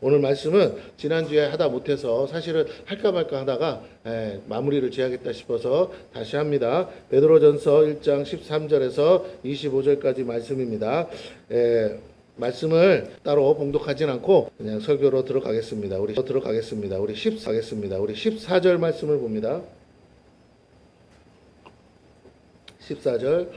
오늘 말씀은 지난주에 하다 못해서 사실은 할까 말까 하다가 마무리를 지어야겠다 싶어서 다시 합니다. 베드로전서 1장 13절에서 25절까지 말씀입니다. 말씀을 따로 봉독하진 않고 그냥 설교로 들어가겠습니다. 우리 14절 말씀을 봅니다. 14절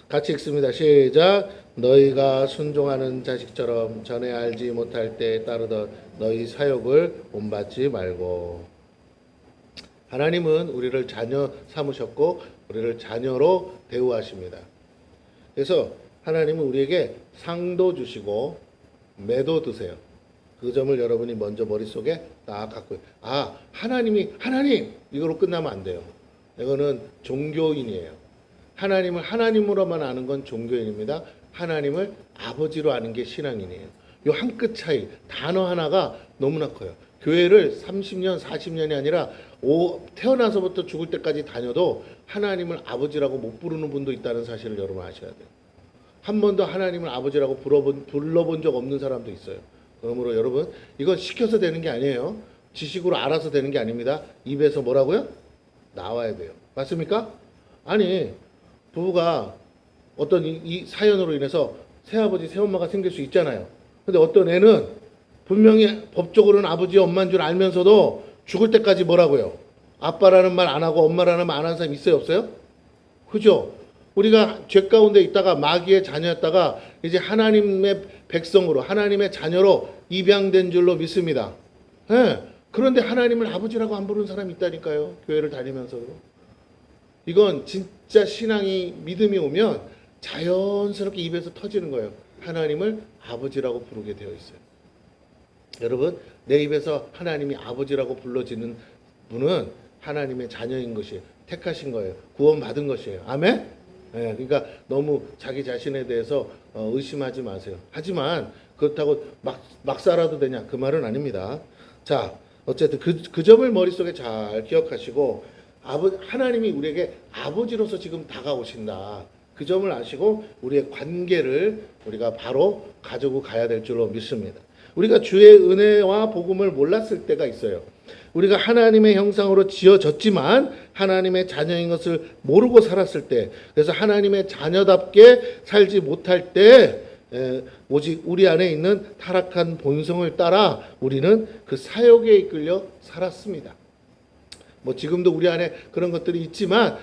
같이 읽습니다. 시작. 너희가 순종하는 자식처럼 전에 알지 못할 때 따르던 너희 사욕을 본받지 말고. 하나님은 우리를 자녀 삼으셨고 우리를 자녀로 대우하십니다. 그래서 하나님은 우리에게 상도 주시고 매도 드세요. 그 점을 여러분이 먼저 머릿속에 딱 갖고, 하나님 이거로 끝나면 안 돼요. 이거는 종교인이에요. 하나님을 하나님으로만 아는 건 종교인입니다. 하나님을 아버지로 아는 게 신앙인이에요. 요 한 끗 차이, 단어 하나가 너무나 커요. 교회를 30년, 40년이 아니라 태어나서부터 죽을 때까지 다녀도 하나님을 아버지라고 못 부르는 분도 있다는 사실을 여러분 아셔야 돼요. 한 번도 하나님을 아버지라고 불러본 적 없는 사람도 있어요. 그러므로 여러분, 이건 시켜서 되는 게 아니에요. 지식으로 알아서 되는 게 아닙니다. 입에서 뭐라고요? 나와야 돼요. 맞습니까? 아니, 부부가 어떤 이 사연으로 인해서 새아버지, 새엄마가 생길 수 있잖아요. 근데 어떤 애는 분명히 법적으로는 아버지, 엄마인 줄 알면서도 죽을 때까지 뭐라고요? 아빠라는 말 안 하고 엄마라는 말 안 하는 사람 있어요, 없어요? 그죠? 우리가 죄 가운데 있다가 마귀의 자녀였다가 이제 하나님의 백성으로, 하나님의 자녀로 입양된 줄로 믿습니다. 그런데 하나님을 아버지라고 안 부르는 사람이 있다니까요. 교회를 다니면서도. 이건 진짜 신앙이, 믿음이 오면 자연스럽게 입에서 터지는 거예요. 하나님을 아버지라고 부르게 되어 있어요. 여러분, 내 입에서 하나님이 아버지라고 불러지는 분은 하나님의 자녀인 것이에요. 택하신 거예요. 구원받은 것이에요. 아멘? 그러니까 너무 자기 자신에 대해서 의심하지 마세요. 하지만 그렇다고 막 살아도 되냐? 그 말은 아닙니다. 자, 어쨌든 그 점을 머릿속에 잘 기억하시고, 하나님이 우리에게 아버지로서 지금 다가오신다. 그 점을 아시고 우리의 관계를 우리가 바로 가지고 가야 될 줄로 믿습니다. 우리가 주의 은혜와 복음을 몰랐을 때가 있어요. 우리가 하나님의 형상으로 지어졌지만 하나님의 자녀인 것을 모르고 살았을 때, 그래서 하나님의 자녀답게 살지 못할 때 오직 우리 안에 있는 타락한 본성을 따라 우리는 그 사욕에 이끌려 살았습니다. 지금도 우리 안에 그런 것들이 있지만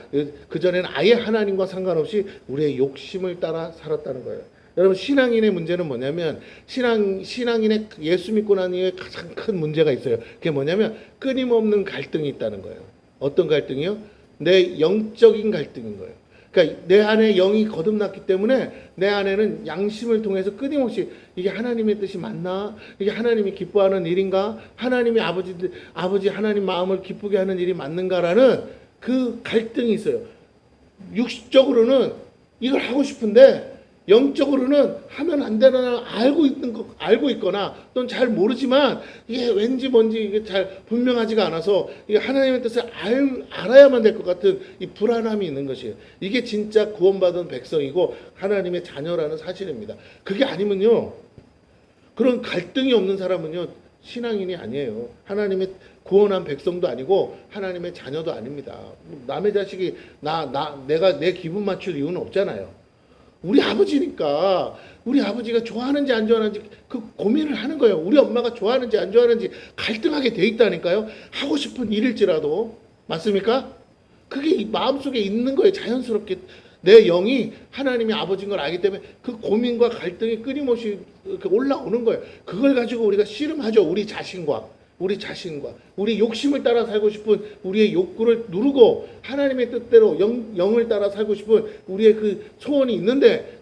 그전에는 아예 하나님과 상관없이 우리의 욕심을 따라 살았다는 거예요. 여러분, 신앙인의 문제는 뭐냐면, 신앙인의 예수 믿고 난 이후에 가장 큰 문제가 있어요. 그게 뭐냐면 끊임없는 갈등이 있다는 거예요. 어떤 갈등이요? 내 영적인 갈등인 거예요. 그러니까 내 안에 영이 거듭났기 때문에 내 안에는 양심을 통해서 끊임없이 이게 하나님의 뜻이 맞나? 이게 하나님이 기뻐하는 일인가? 하나님이 아버지 하나님 마음을 기쁘게 하는 일이 맞는가라는 그 갈등이 있어요. 육식적으로는 이걸 하고 싶은데 영적으로는 하면 안 되나 알고 있거나 또는 잘 모르지만 이게 왠지 뭔지 이게 잘 분명하지가 않아서 이게 하나님의 뜻을 알아야만 될 것 같은 이 불안함이 있는 것이에요. 이게 진짜 구원받은 백성이고 하나님의 자녀라는 사실입니다. 그게 아니면요, 그런 갈등이 없는 사람은요 신앙인이 아니에요. 하나님의 구원한 백성도 아니고 하나님의 자녀도 아닙니다. 남의 자식이 내가 내 기분 맞출 이유는 없잖아요. 우리 아버지니까 우리 아버지가 좋아하는지 안 좋아하는지 그 고민을 하는 거예요. 우리 엄마가 좋아하는지 안 좋아하는지 갈등하게 돼 있다니까요. 하고 싶은 일일지라도. 맞습니까? 그게 마음속에 있는 거예요. 자연스럽게 내 영이 하나님의 아버지인 걸 알기 때문에 그 고민과 갈등이 끊임없이 올라오는 거예요. 그걸 가지고 우리가 씨름하죠. 우리 자신과 우리 욕심을 따라 살고 싶은 우리의 욕구를 누르고 하나님의 뜻대로 영을 따라 살고 싶은 우리의 그 소원이 있는데,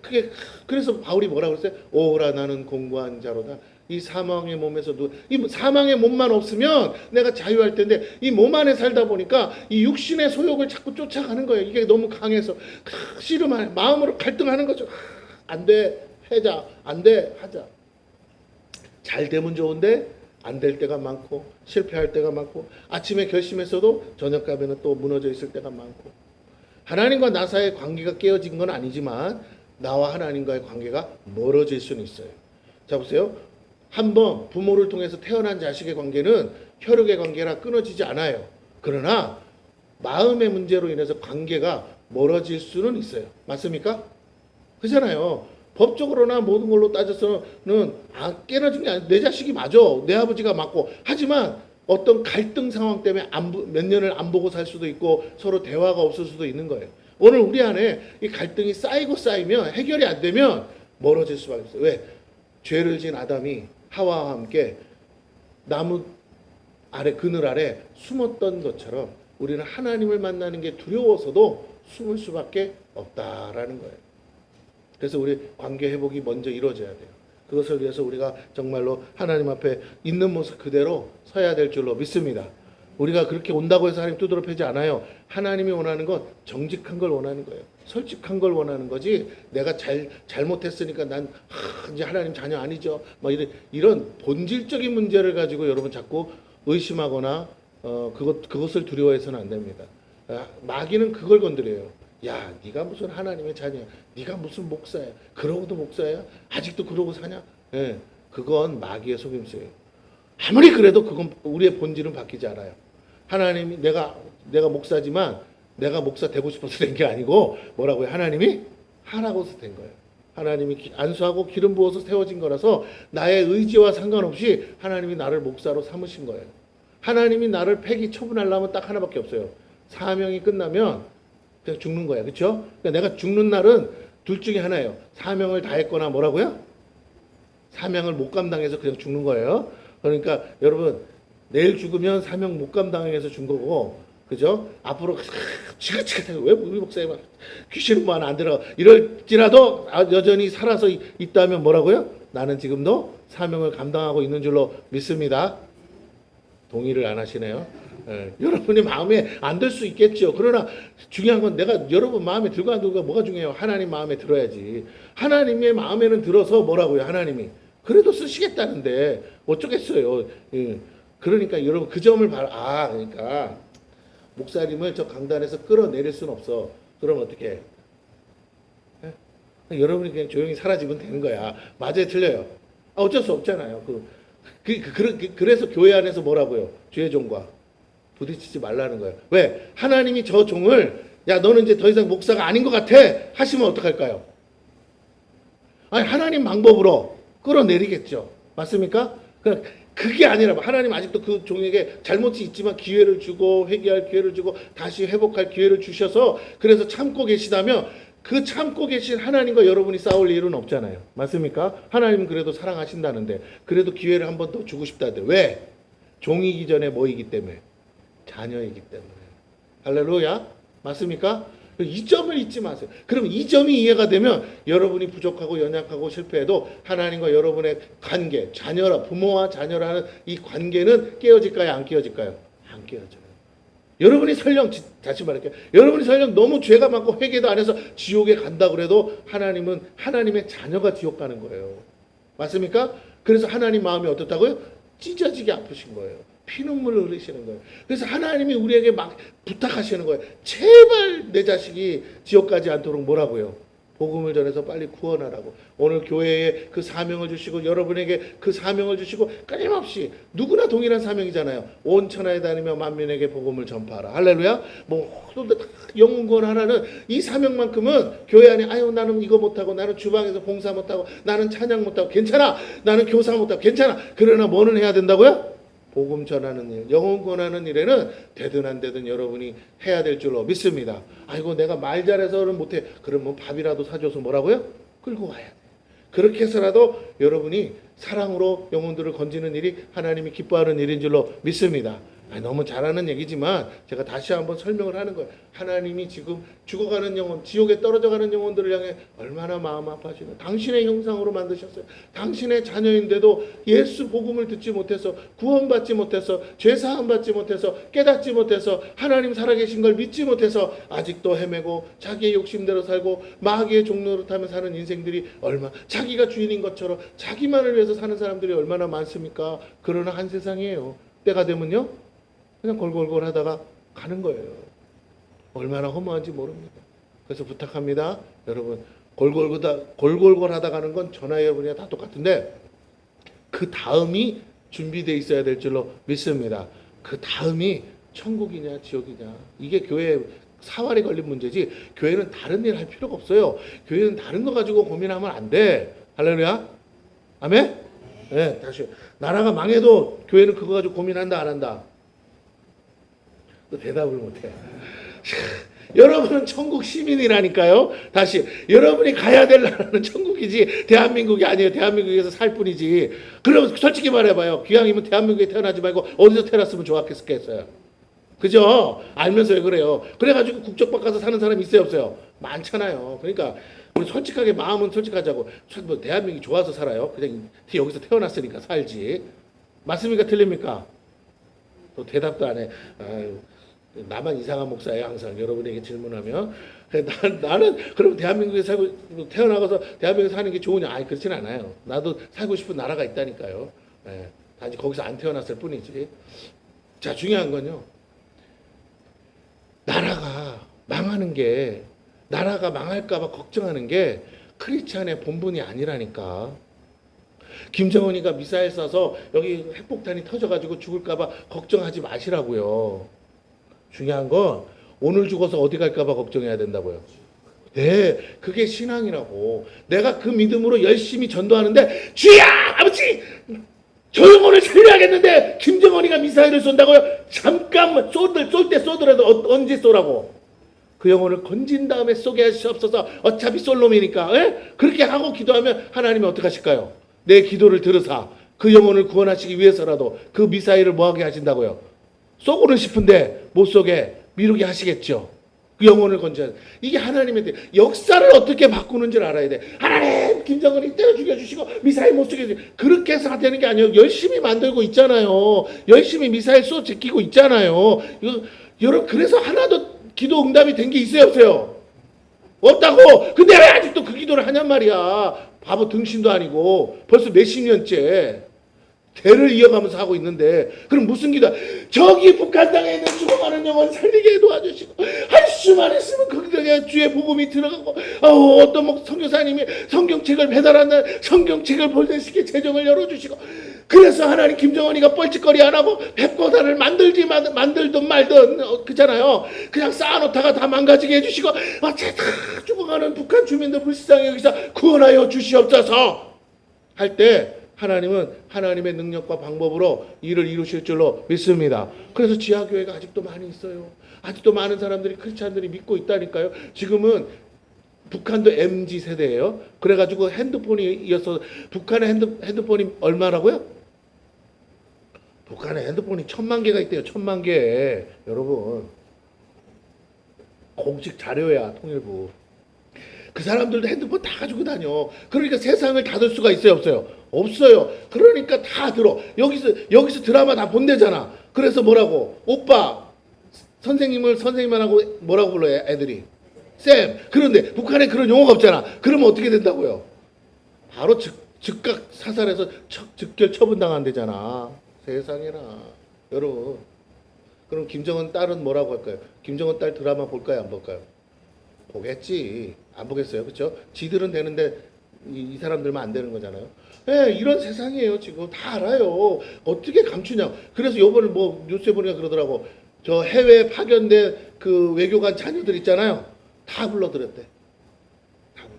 그래서 바울이 뭐라고 그랬어요? 오라 나는 공고한 자로다. 이 사망의 몸에서도, 이 사망의 몸만 없으면 내가 자유할 텐데 이 몸 안에 살다 보니까 이 육신의 소욕을 자꾸 쫓아가는 거예요. 이게 너무 강해서 씨름하는 마음으로 갈등하는 거죠. 안 돼, 하자. 안 돼, 하자. 잘 되면 좋은데 안 될 때가 많고 실패할 때가 많고 아침에 결심했어도 저녁 가면 또 무너져 있을 때가 많고, 하나님과 나 사이의 관계가 깨어진 건 아니지만 나와 하나님과의 관계가 멀어질 수는 있어요. 자, 보세요. 한번 부모를 통해서 태어난 자식의 관계는 혈육의 관계라 끊어지지 않아요. 그러나 마음의 문제로 인해서 관계가 멀어질 수는 있어요. 맞습니까? 그렇잖아요. 법적으로나 모든 걸로 따져서는 깨어진 게 아니라 내 자식이 맞아. 내 아버지가 맞고. 하지만 어떤 갈등 상황 때문에 몇 년을 안 보고 살 수도 있고 서로 대화가 없을 수도 있는 거예요. 오늘 우리 안에 이 갈등이 쌓이고 쌓이면 해결이 안 되면 멀어질 수밖에 없어요. 왜? 죄를 지은 아담이 하와와 함께 나무 아래 그늘 아래 숨었던 것처럼 우리는 하나님을 만나는 게 두려워서도 숨을 수밖에 없다라는 거예요. 그래서 우리 관계 회복이 먼저 이루어져야 돼요. 그것을 위해서 우리가 정말로 하나님 앞에 있는 모습 그대로 서야 될 줄로 믿습니다. 우리가 그렇게 온다고 해서 하나님 두드러 패지 않아요. 하나님이 원하는 건 정직한 걸 원하는 거예요. 솔직한 걸 원하는 거지. 내가 잘못했으니까 난 이제 하나님 자녀 아니죠. 막 이런 본질적인 문제를 가지고 여러분 자꾸 의심하거나 그것을 두려워해서는 안 됩니다. 마귀는 그걸 건드려요. 야, 네가 무슨 하나님의 자녀야? 네가 무슨 목사야? 그러고도 목사야? 아직도 그러고 사냐? 예, 그건 마귀의 속임수예요. 아무리 그래도 그건 우리의 본질은 바뀌지 않아요. 하나님이 내가 목사지만 내가 목사 되고 싶어서 된 게 아니고 뭐라고요? 하나님이 하라고서 된 거예요. 하나님이 안수하고 기름 부어서 세워진 거라서 나의 의지와 상관없이 하나님이 나를 목사로 삼으신 거예요. 하나님이 나를 폐기 처분하려면 딱 하나밖에 없어요. 사명이 끝나면 그냥 죽는 거야. 그렇죠? 그러니까 내가 죽는 날은 둘 중에 하나예요. 사명을 다했거나 뭐라고요? 사명을 못 감당해서 그냥 죽는 거예요. 그러니까 여러분 내일 죽으면 사명 못 감당해서 죽은 거고, 그죠? 앞으로 지긋지긋하게 왜 우리 목사님 귀신은 뭐 하나 안 들어 이럴지라도 여전히 살아서 있다면 뭐라고요? 나는 지금도 사명을 감당하고 있는 줄로 믿습니다. 동의를 안 하시네요. 예, 여러분이 마음에 안 들 수 있겠죠. 그러나 중요한 건 내가 여러분 마음에 들고 안 들고가 뭐가 중요해요? 하나님 마음에 들어야지. 하나님의 마음에는 들어서 뭐라고요? 하나님이 그래도 쓰시겠다는데 어쩌겠어요. 예, 그러니까 여러분 그 점을 그러니까 목사님을 저 강단에서 끌어내릴 수는 없어. 그럼 어떻게 해? 예? 여러분이 그냥 조용히 사라지면 되는 거야. 맞아요, 틀려요? 어쩔 수 없잖아요. 그래서 교회 안에서 뭐라고요? 주의 종과 부딪히지 말라는 거예요. 왜? 하나님이 저 종을 야 너는 이제 더 이상 목사가 아닌 것 같아 하시면 어떡할까요? 아니 하나님 방법으로 끌어내리겠죠. 맞습니까? 그게 아니라 하나님 아직도 그 종에게 잘못이 있지만 기회를 주고 회개할 기회를 주고 다시 회복할 기회를 주셔서 그래서 참고 계시다면 그 참고 계신 하나님과 여러분이 싸울 일은 없잖아요. 맞습니까? 하나님은 그래도 사랑하신다는데 그래도 기회를 한 번 더 주고 싶다는데 왜? 종이기 전에 뭐이기 때문에? 자녀이기 때문에. 할렐루야. 맞습니까? 이 점을 잊지 마세요. 그럼 이 점이 이해가 되면 여러분이 부족하고 연약하고 실패해도 하나님과 여러분의 관계, 자녀라 부모와 자녀라는 이 관계는 깨어질까요? 안 깨어질까요? 안 깨어져요. 여러분이 설령 다시 말할게요. 여러분이 설령 너무 죄가 많고 회개도 안 해서 지옥에 간다 그래도 하나님은 하나님의 자녀가 지옥 가는 거예요. 맞습니까? 그래서 하나님 마음이 어떻다고요? 찢어지게 아프신 거예요. 피눈물을 흘리시는 거예요. 그래서 하나님이 우리에게 막 부탁하시는 거예요. 제발 내 자식이 지옥 가지 않도록 뭐라고요? 복음을 전해서 빨리 구원하라고. 오늘 교회에 그 사명을 주시고 여러분에게 그 사명을 주시고 끊임없이 누구나 동일한 사명이잖아요. 온 천하에 다니며 만민에게 복음을 전파하라. 할렐루야. 영혼 구원하라는 이 사명만큼은 교회 안에 아유 나는 이거 못하고 나는 주방에서 봉사 못하고 나는 찬양 못하고 괜찮아. 나는 교사 못하고 괜찮아. 그러나 뭐는 해야 된다고요? 복음 전하는 일, 영혼 구원하는 일에는 되든 안 되든 여러분이 해야 될 줄로 믿습니다. 아이고 내가 말 잘해서는 못해. 그러면 밥이라도 사줘서 뭐라고요? 끌고 와야 돼. 그렇게 해서라도 여러분이 사랑으로 영혼들을 건지는 일이 하나님이 기뻐하는 일인 줄로 믿습니다. 너무 잘하는 얘기지만 제가 다시 한번 설명을 하는 거예요. 하나님이 지금 죽어가는 영혼, 지옥에 떨어져가는 영혼들을 향해 얼마나 마음 아파하시는 당신의 형상으로 만드셨어요. 당신의 자녀인데도 예수 복음을 듣지 못해서 구원받지 못해서 죄사함 받지 못해서 깨닫지 못해서 하나님 살아계신 걸 믿지 못해서 아직도 헤매고 자기의 욕심대로 살고 마귀의 종로를 타며 사는 인생들이 자기가 주인인 것처럼 자기만을 위해서 사는 사람들이 얼마나 많습니까? 그러나 한 세상이에요. 때가 되면요 그냥 골골골 하다가 가는 거예요. 얼마나 허무한지 모릅니다. 그래서 부탁합니다. 여러분 골골골 하다 가는 건 저나 여러분이랑 다 똑같은데 그 다음이 준비되어 있어야 될 줄로 믿습니다. 그 다음이 천국이냐 지옥이냐. 이게 교회 사활에 걸린 문제지, 교회는 다른 일 할 필요가 없어요. 교회는 다른 거 가지고 고민하면 안 돼. 할렐루야. 아멘. 네, 다시 나라가 망해도 교회는 그거 가지고 고민한다 안 한다. 또 대답을 못해. 여러분은 천국 시민이라니까요. 다시 여러분이 가야 될 나라는 천국이지 대한민국이 아니에요. 대한민국에서 살 뿐이지. 그럼 솔직히 말해봐요. 기왕이면 대한민국에 태어나지 말고 어디서 태어났으면 좋았겠어요. 그죠? 알면서 왜 그래요? 그래가지고 국적 바꿔서 사는 사람이 있어요 없어요? 많잖아요. 그러니까 우리 솔직하게 마음은 솔직하자고. 뭐 대한민국이 좋아서 살아요? 그냥 여기서 태어났으니까 살지. 맞습니까? 틀립니까? 또 대답도 안 해. 아유, 나만 이상한 목사예요 항상 여러분에게 질문하면. 나는 그럼 대한민국에 살고 태어나서 대한민국에 사는 게 좋으냐? 아니 그렇진 않아요. 나도 살고 싶은 나라가 있다니까요. 예, 단지 거기서 안 태어났을 뿐이지. 자, 중요한 건요, 나라가 망하는 게, 나라가 망할까봐 걱정하는 게 크리스찬의 본분이 아니라니까. 김정은이가 미사일 쏴서 여기 핵폭탄이 터져가지고 죽을까봐 걱정하지 마시라고요. 중요한 건 오늘 죽어서 어디 갈까봐 걱정해야 된다고요. 네, 그게 신앙이라고. 내가 그 믿음으로 열심히 전도하는데, 주야 아버지 저 영혼을 살려야겠는데 김정은이가 미사일을 쏜다고요? 잠깐만, 쏠 때 쏘더라도 언제 쏘라고? 그 영혼을 건진 다음에 쏘게 하시옵소서. 어차피 쏠 놈이니까. 에? 그렇게 하고 기도하면 하나님이 어떻게 하실까요? 내 기도를 들으사 그 영혼을 구원하시기 위해서라도 그 미사일을 뭐하게 하신다고요? 쏘고는 싶은데 못 쏘게 미루게 하시겠죠. 그 영혼을 건져야 돼. 이게 하나님의 역사를 어떻게 바꾸는지를 알아야 돼. 하나님 김정은이 때려 죽여주시고 미사일 못 쏘게 해주시고, 그렇게 해서 되는 게 아니에요. 열심히 만들고 있잖아요. 열심히 미사일 쏘 제끼고 있잖아요. 여러분, 그래서 하나도 기도 응답이 된 게 있어요 없어요? 없다고. 근데 왜 아직도 그 기도를 하냔 말이야. 바보 등신도 아니고 벌써 몇십 년째 대를 이어가면서 하고 있는데, 그럼 무슨 기도? 저기 북한 땅에 있는 죽어가는 영혼 살리게 도와주시고, 할 수만 있으면 거기다가 주의 복음이 들어가고, 어떤 뭐 선교사님이 성경책을 배달한다, 성경책을 보낼 수 있게 재정을 열어주시고, 그래서 하나님 김정은이가 뻘짓거리 안 하고 뵙고다를 만들든 말든 그잖아요. 그냥 쌓아놓다가 다 망가지게 해주시고, 다 죽어가는 북한 주민들 불쌍히 여기서 구원하여 주시옵소서 할 때, 하나님은 하나님의 능력과 방법으로 일을 이루실 줄로 믿습니다. 그래서 지하교회가 아직도 많이 있어요. 아직도 많은 사람들이, 크리스찬들이 믿고 있다니까요. 지금은 북한도 MZ 세대예요. 그래가지고 핸드폰이 이어서, 북한의 핸드폰이 얼마라고요? 북한의 핸드폰이 1000만 개가 있대요. 1000만 개. 여러분, 공식 자료야, 통일부. 그 사람들도 핸드폰 다 가지고 다녀. 그러니까 세상을 닫을 수가 있어요 없어요? 없어요. 그러니까 다 들어. 여기서 드라마 다 본대잖아. 그래서 뭐라고? 오빠, 선생님만 하고 뭐라고 불러요 애들이? 쌤. 그런데 북한에 그런 용어가 없잖아. 그러면 어떻게 된다고요? 바로 즉각 사살해서 즉결 처분당한대잖아. 세상에나. 여러분, 그럼 김정은 딸은 뭐라고 할까요? 김정은 딸 드라마 볼까요 안 볼까요? 보겠지. 안 보겠어요. 그렇죠? 지들은 되는데 이 사람들만 안 되는 거잖아요. 네, 이런 세상이에요. 지금 다 알아요. 어떻게 감추냐. 그래서 요번에 뭐 뉴스에 보니까 그러더라고. 저 해외 파견된 그 외교관 자녀들 있잖아요. 다 불러들였대.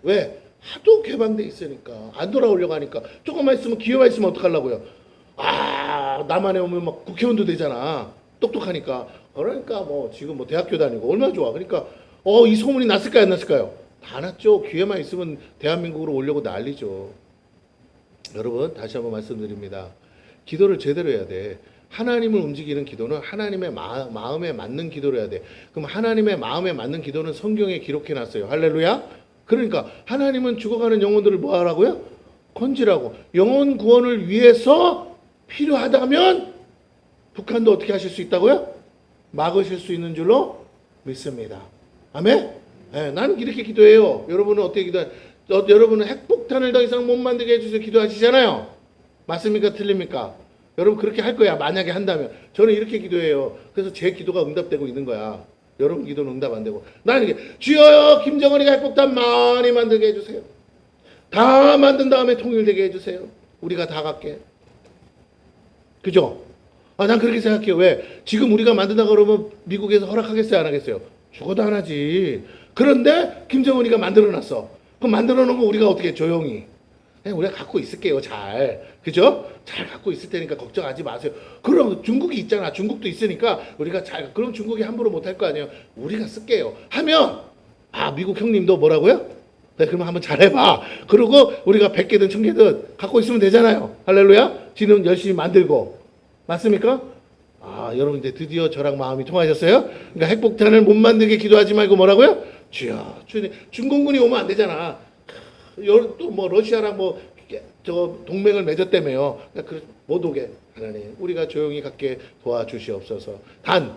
왜? 하도 개방돼 있으니까. 안 돌아오려고 하니까. 조금만 있으면, 기회만 있으면 어떡하려고요? 남한에 오면 막 국회의원도 되잖아. 똑똑하니까. 그러니까 뭐 지금 뭐 대학교 다니고 얼마나 좋아. 그러니까 이 소문이 났을까요 안 났을까요? 다 났죠. 기회만 있으면 대한민국으로 오려고 난리죠. 여러분, 다시 한번 말씀드립니다. 기도를 제대로 해야 돼. 하나님을 움직이는 기도는 하나님의 마음에 맞는 기도를 해야 돼. 그럼 하나님의 마음에 맞는 기도는 성경에 기록해 놨어요. 할렐루야. 그러니까 하나님은 죽어가는 영혼들을 뭐 하라고요? 건지라고. 영혼 구원을 위해서 필요하다면 북한도 어떻게 하실 수 있다고요? 막으실 수 있는 줄로 믿습니다. 아멘? 네, 나는 이렇게 기도해요. 여러분은 어떻게 기도해요? 여러분은 핵폭탄을 더 이상 못 만들게 해주세요 기도하시잖아요. 맞습니까? 틀립니까? 여러분 그렇게 할 거야. 만약에 한다면. 저는 이렇게 기도해요. 그래서 제 기도가 응답되고 있는 거야. 여러분 기도는 응답 안 되고. 나는 이게, 주여 김정은이가 핵폭탄 많이 만들게 해주세요. 다 만든 다음에 통일되게 해주세요. 우리가 다 갈게. 그죠? 난 그렇게 생각해요. 왜? 지금 우리가 만든다 그러면 미국에서 허락하겠어요? 안 하겠어요? 죽어도 안 하지. 그런데 김정은이가 만들어놨어. 그럼 만들어놓은 거 우리가 어떻게 조용히. 그냥 우리가 갖고 있을게요. 잘. 그죠? 잘 갖고 있을 테니까 걱정하지 마세요. 그럼 중국이 있잖아. 중국도 있으니까 우리가 잘, 그럼 중국이 함부로 못할 거 아니에요. 우리가 쓸게요. 하면, 미국 형님도 뭐라고요? 네, 그러면 한번 잘해봐. 그리고 우리가 100개든 1000개든 갖고 있으면 되잖아요. 할렐루야? 지는 열심히 만들고. 맞습니까? 여러분 이제 드디어 저랑 마음이 통하셨어요? 그러니까 핵폭탄을 못 만들게 기도하지 말고 뭐라고요? 주여, 주님, 중공군이 오면 안 되잖아. 또 뭐 러시아랑 뭐 저 동맹을 맺었다며요. 그러니까 못 오게 하나님, 우리가 조용히 갖게 도와주시옵소서. 단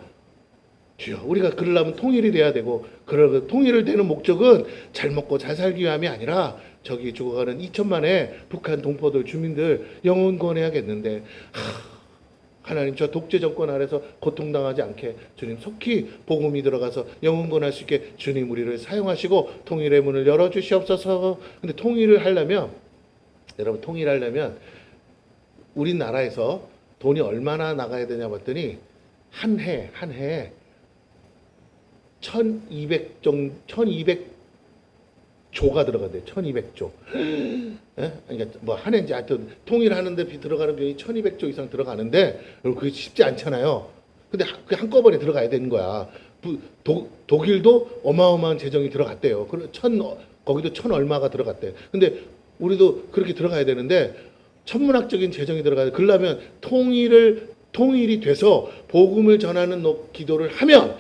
주여, 우리가 그러려면 통일이 돼야 되고, 그 통일을 되는 목적은 잘 먹고 잘 살기 위함이 아니라 저기 죽어가는 2천만의 북한 동포들 주민들 영혼 구원해야겠는데, 하나님 저 독재 정권 아래서 고통당하지 않게 주님 속히 복음이 들어가서 영혼 구원할 수 있게 주님 우리를 사용하시고 통일의 문을 열어주시옵소서. 근데 통일을 하려면, 여러분 통일하려면 우리나라에서 돈이 얼마나 나가야 되냐 봤더니 한 해 1200조가 들어간대요. 1200조. 그러니까 뭐 한 해인지 하여튼 통일하는데 들어가는 비용이 1200조 이상 들어가는데, 그게 쉽지 않잖아요. 근데 그 한꺼번에 들어가야 되는 거야. 독일도 어마어마한 재정이 들어갔대요. 거기도 천 얼마가 들어갔대요. 근데 우리도 그렇게 들어가야 되는데 천문학적인 재정이 들어가야 돼. 그러려면 통일이 돼서 복음을 전하는 기도를 하면,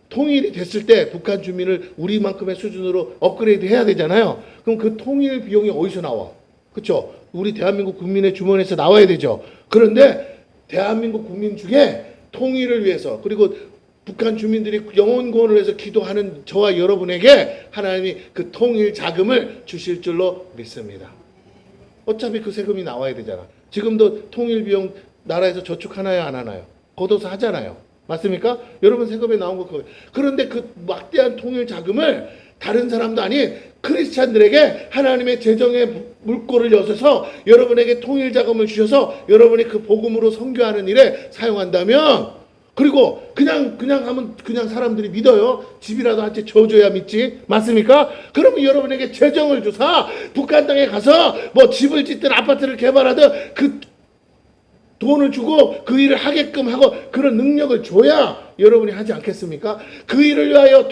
통일이 됐을 때 북한 주민을 우리만큼의 수준으로 업그레이드 해야 되잖아요. 그럼 그 통일 비용이 어디서 나와? 그렇죠? 우리 대한민국 국민의 주머니에서 나와야 되죠. 그런데 대한민국 국민 중에 통일을 위해서, 그리고 북한 주민들이 영혼 구원을 위해서 기도하는 저와 여러분에게 하나님이 그 통일 자금을 주실 줄로 믿습니다. 어차피 그 세금이 나와야 되잖아. 지금도 통일 비용 나라에서 저축하나요, 안 하나요? 걷어서 하잖아요. 맞습니까? 여러분 세금에 나온 거 그거. 그런데 그 막대한 통일 자금을 다른 사람도 아닌 크리스찬들에게 하나님의 재정의 물꼬를 여셔서 여러분에게 통일 자금을 주셔서 여러분이 그 복음으로 선교하는 일에 사용한다면, 그리고 그냥 하면 그냥 사람들이 믿어요. 집이라도 한 채 줘줘야 믿지. 맞습니까? 그러면 여러분에게 재정을 주사 북한 땅에 가서 뭐 집을 짓든 아파트를 개발하든 그 돈을 주고 그 일을 하게끔 하고 그런 능력을 줘야 여러분이 하지 않겠습니까? 그 일을 위하여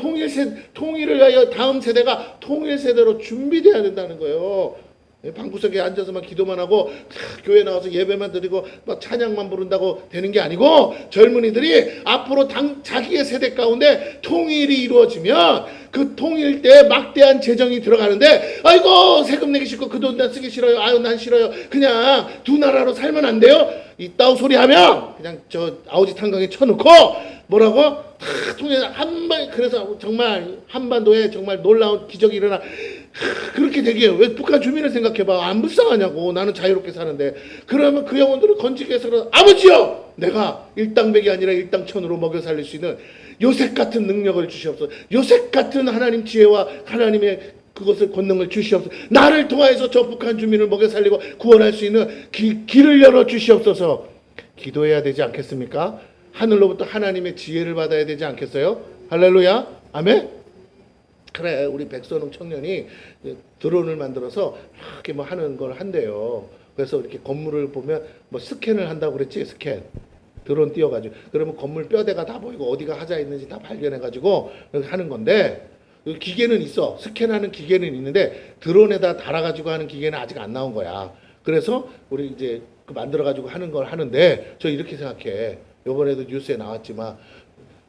통일을 위하여 다음 세대가 통일 세대로 준비돼야 된다는 거예요. 방구석에 앉아서만 기도만 하고 교회 나와서 예배만 드리고 막 찬양만 부른다고 되는 게 아니고, 젊은이들이 앞으로 자기의 세대 가운데 통일이 이루어지면 그 통일 때 막대한 재정이 들어가는데, 아이고 세금 내기 싫고 그 돈 난 쓰기 싫어요. 아유 난 싫어요. 그냥 두 나라로 살면 안 돼요? 이따오 소리 하면 그냥 저 아우지 탄광에 쳐놓고 뭐라고? 다 통일 그래서 정말 한반도에 정말 놀라운 기적이 일어나. 그렇게 되게 해요. 왜 북한 주민을 생각해봐. 안 불쌍하냐고. 나는 자유롭게 사는데. 그러면 그 영혼들을 건지기 위해서 아버지요, 내가 일당백이 아니라 일당천으로 먹여 살릴 수 있는 요셉 같은 능력을 주시옵소서. 요셉 같은 하나님 지혜와 하나님의 그것을 권능을 주시옵소서. 나를 통하여서 저 북한 주민을 먹여 살리고 구원할 수 있는 길을 열어 주시옵소서. 기도해야 되지 않겠습니까? 하늘로부터 하나님의 지혜를 받아야 되지 않겠어요? 할렐루야. 아멘. 그래, 우리 백선웅 청년이 드론을 만들어서 이렇게 뭐 하는 걸 한대요. 그래서 이렇게 건물을 보면 뭐 스캔을 한다고 그랬지, 스캔. 드론 띄워가지고. 그러면 건물 뼈대가 다 보이고 어디가 하자 있는지 다 발견해가지고 이렇게 하는 건데, 기계는 있어. 스캔하는 기계는 있는데 드론에다 달아가지고 하는 기계는 아직 안 나온 거야. 그래서 우리 이제 그 만들어가지고 하는 걸 하는데, 저 이렇게 생각해. 요번에도 뉴스에 나왔지만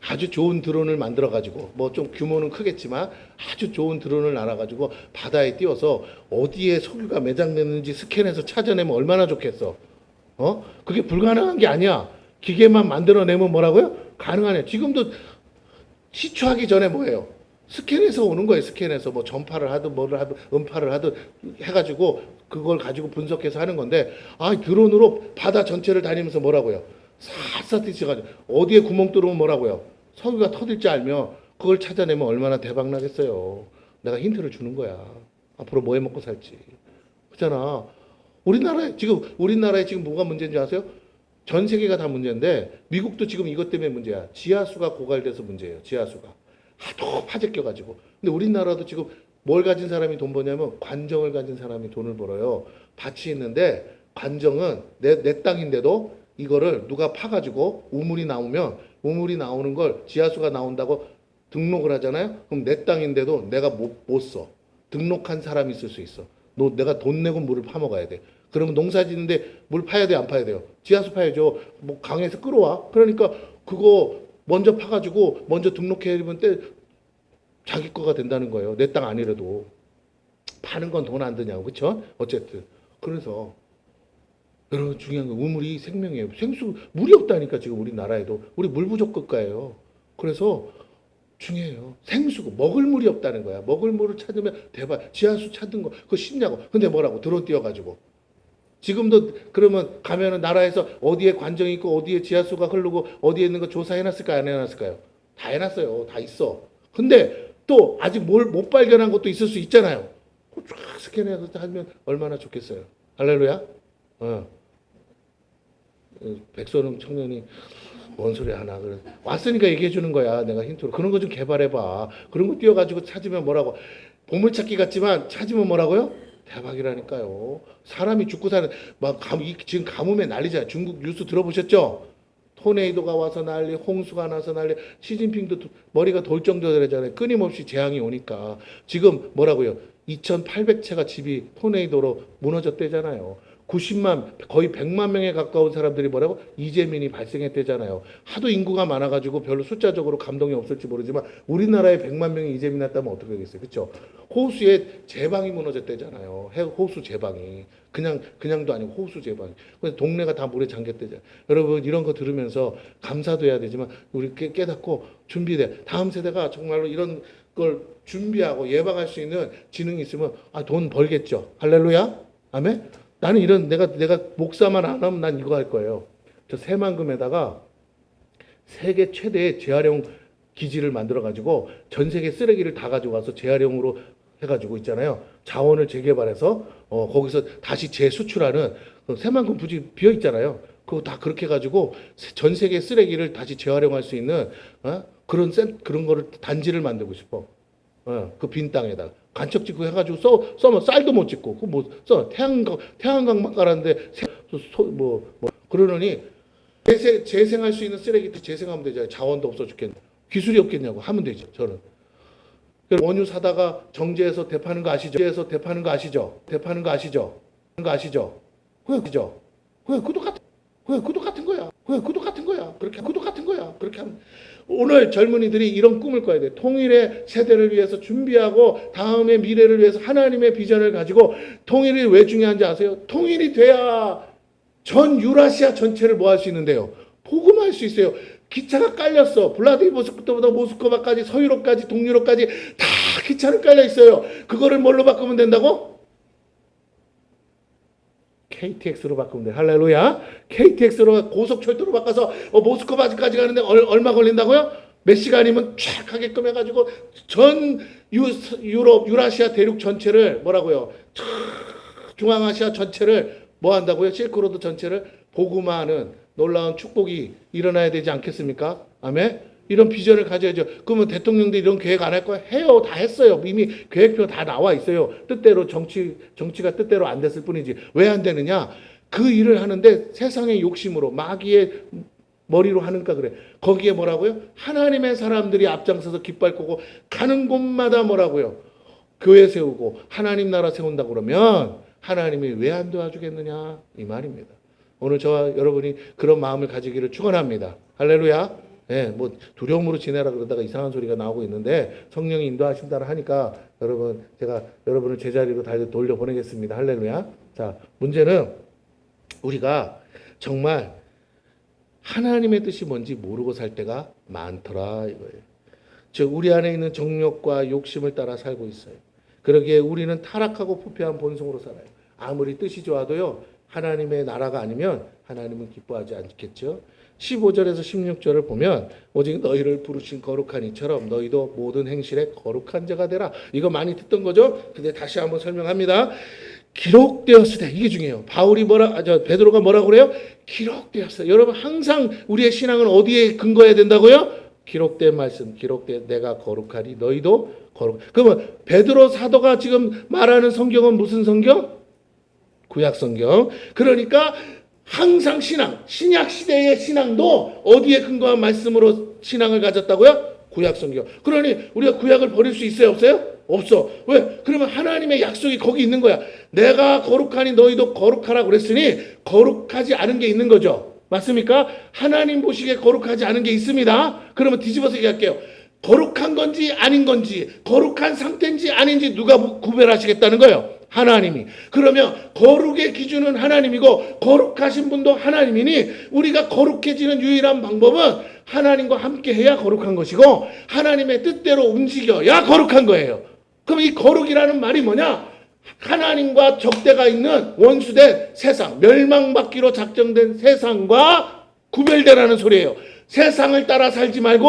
아주 좋은 드론을 만들어가지고, 뭐 좀 규모는 크겠지만 아주 좋은 드론을 날아가지고 바다에 띄워서 어디에 석유가 매장됐는지 스캔해서 찾아내면 얼마나 좋겠어. 그게 불가능한 게 아니야. 기계만 만들어내면 뭐라고요? 가능하네. 지금도 시추하기 전에 뭐예요? 스캔해서 오는 거예요. 스캔해서 뭐 전파를 하든 뭐를 하든 음파를 하든 해가지고 그걸 가지고 분석해서 하는 건데, 드론으로 바다 전체를 다니면서 뭐라고요? 샅샅이 쳐가지고 어디에 구멍 뚫으면 뭐라고요? 석유가 터질지 알면 그걸 찾아내면 얼마나 대박 나겠어요. 내가 힌트를 주는 거야. 앞으로 뭐 해 먹고 살지. 그렇잖아. 우리나라에 지금 뭐가 문제인지 아세요? 전 세계가 다 문제인데 미국도 지금 이것 때문에 문제야. 지하수가 고갈돼서 문제예요. 지하수가 하도 파재껴가지고. 근데 우리나라도 지금 뭘 가진 사람이 돈 버냐면 관정을 가진 사람이 돈을 벌어요. 밭이 있는데 관정은 내 땅인데도 이거를 누가 파가지고 우물이 나오는 걸 지하수가 나온다고 등록을 하잖아요. 그럼 내 땅인데도 내가 못 써. 등록한 사람이 있을 수 있어. 내가 돈 내고 물을 파먹어야 돼. 그러면 농사 짓는데 물 파야 돼, 안 파야 돼요? 지하수 파야죠. 뭐 강에서 끌어와. 그러니까 그거 먼저 파가지고 먼저 등록해버리면 자기 거가 된다는 거예요. 내 땅 아니라도. 파는 건 돈 안 드냐고. 그쵸? 어쨌든. 그래서 여러분 중요한 건 우물이 생명이에요. 물이 없다니까 지금 우리나라에도. 우리 물 부족 국가예요. 그래서 중요해요. 생수고 먹을 물이 없다는 거야. 먹을 물을 찾으면 대박. 지하수 찾은 거 그거 쉽냐고. 근데 뭐라고 드론 띄워가지고. 지금도 그러면 가면은 나라에서 어디에 관정이 있고 어디에 지하수가 흐르고 어디에 있는 거 조사해놨을까요? 안 해놨을까요? 다 해놨어요. 다 있어. 근데 또 아직 뭘 못 발견한 것도 있을 수 있잖아요. 쫙 스캔해서 하면 얼마나 좋겠어요. 할렐루야. 백선웅 청년이 뭔 소리 하나 그래 왔으니까 얘기해 주는 거야. 내가 힌트로 그런 거 좀 개발해봐. 그런 거 띄워가지고 찾으면 뭐라고 보물찾기 같지만 찾으면 뭐라고요? 대박이라니까요. 사람이 죽고 사는 지금 가뭄에 난리잖아요. 중국 뉴스 들어보셨죠? 토네이도가 와서 난리, 홍수가 나서 난리. 시진핑도 머리가 돌 정도잖아요. 끊임없이 재앙이 오니까 지금 뭐라고요? 2,800채가 집이 토네이도로 무너졌대잖아요. 90만 거의 100만 명에 가까운 사람들이 뭐라고 이재민이 발생했대잖아요. 하도 인구가 많아가지고 별로 숫자적으로 감동이 없을지 모르지만 우리나라에 100만 명이 이재민 났다면 어떻게 되겠어요, 그렇죠? 호수에 제방이 무너졌대잖아요. 호수 제방이 그냥도 아니고 호수 제방이. 그래서 동네가 다 물에 잠겼대잖아요. 여러분 이런 거 들으면서 감사도 해야 되지만 우리 깨닫고 준비돼. 다음 세대가 정말로 이런 걸 준비하고 예방할 수 있는 지능이 있으면 돈 벌겠죠. 할렐루야, 아멘. 나는 내가 목사만 안 하면 난 이거 할 거예요. 저 새만금에다가 세계 최대의 재활용 기지를 만들어가지고 전 세계 쓰레기를 다 가져가서 재활용으로 해가지고 있잖아요. 자원을 재개발해서 거기서 다시 재수출하는 새만금 부지 비어 있잖아요. 그거 다 그렇게 해가지고 전 세계 쓰레기를 다시 재활용할 수 있는 그런 거를 단지를 만들고 싶어. 그 빈 땅에다가. 간척 짓고 해가지고 써면 쌀도 못 짓고 그 뭐 써 태양광만 깔았는데 그러느니 재생할 수 있는 쓰레기 재생하면 되잖아요. 자원도 없어 죽겠네. 기술이 없겠냐고 하면 되죠. 저는 원유 사다가 정제해서 대파는 거 아시죠? 대파는 거 아시죠? 왜 그도 같은 거야. 그렇게 하면 오늘 젊은이들이 이런 꿈을 꿔야 돼. 통일의 세대를 위해서 준비하고 다음의 미래를 위해서 하나님의 비전을 가지고. 통일이 왜 중요한지 아세요? 통일이 돼야 전 유라시아 전체를 뭐 할 수 있는데요? 복음할 수 있어요. 기차가 깔렸어. 블라디보스토크부터 모스크바까지 서유럽까지 동유럽까지 다 기차는 깔려 있어요. 그거를 뭘로 바꾸면 된다고? KTX로 바꾸면 돼. 할렐루야. KTX로 고속철도로 바꿔서 모스크바까지 가는데 얼마 걸린다고요? 몇 시간이면 쫙 하게끔 해가지고 전 유럽, 유라시아 대륙 전체를 뭐라고요? 중앙아시아 전체를 뭐 한다고요? 실크로드 전체를 복음화하는 놀라운 축복이 일어나야 되지 않겠습니까? 아멘. 이런 비전을 가져야죠. 그러면 대통령들이 이런 계획 안 할 거야? 해요. 다 했어요. 이미 계획표 다 나와 있어요. 뜻대로 정치가 뜻대로 안 됐을 뿐이지. 왜 안 되느냐? 그 일을 하는데 세상의 욕심으로 마귀의 머리로 하는가 그래. 거기에 뭐라고요? 하나님의 사람들이 앞장서서 깃발 꽂고 가는 곳마다 뭐라고요? 교회 세우고 하나님 나라 세운다 그러면 하나님이 왜 안 도와주겠느냐? 이 말입니다. 오늘 저와 여러분이 그런 마음을 가지기를 축원합니다. 할렐루야. 뭐 두려움으로 지내라 그러다가 이상한 소리가 나오고 있는데 성령이 인도하신다라 하니까 제가 여러분을 제자리로 다시 돌려보내겠습니다. 할렐루야. 자, 문제는 우리가 정말 하나님의 뜻이 뭔지 모르고 살 때가 많더라 이거예요. 즉 우리 안에 있는 정욕과 욕심을 따라 살고 있어요. 그러기에 우리는 타락하고 부패한 본성으로 살아요. 아무리 뜻이 좋아도요. 하나님의 나라가 아니면 하나님은 기뻐하지 않겠죠. 15절에서 16절을 보면 오직 너희를 부르신 거룩한 이처럼 너희도 모든 행실에 거룩한 자가 되라. 이거 많이 듣던 거죠. 근데 다시 한번 설명합니다. 기록되었으되 이게 중요해요. 베드로가 뭐라고 그래요? 기록되었어요. 여러분 항상 우리의 신앙은 어디에 근거해야 된다고요? 기록된 말씀, 기록된 내가 거룩하리 너희도 거룩. 그러면 베드로 사도가 지금 말하는 성경은 무슨 성경? 구약 성경. 그러니까 항상 신약 시대의 신앙도 어디에 근거한 말씀으로 신앙을 가졌다고요? 구약 성경. 그러니 우리가 구약을 버릴 수 있어요, 없어요? 없어. 왜? 그러면 하나님의 약속이 거기 있는 거야. 내가 거룩하니 너희도 거룩하라 그랬으니 거룩하지 않은 게 있는 거죠. 맞습니까? 하나님 보시기에 거룩하지 않은 게 있습니다. 그러면 뒤집어서 얘기할게요. 거룩한 건지 아닌 건지, 거룩한 상태인지 아닌지 누가 구별하시겠다는 거예요? 하나님이. 그러면 거룩의 기준은 하나님이고 거룩하신 분도 하나님이니 우리가 거룩해지는 유일한 방법은 하나님과 함께 해야 거룩한 것이고 하나님의 뜻대로 움직여야 거룩한 거예요. 그럼 이 거룩이라는 말이 뭐냐? 하나님과 적대가 있는 원수된 세상, 멸망받기로 작정된 세상과 구별되라는 소리예요. 세상을 따라 살지 말고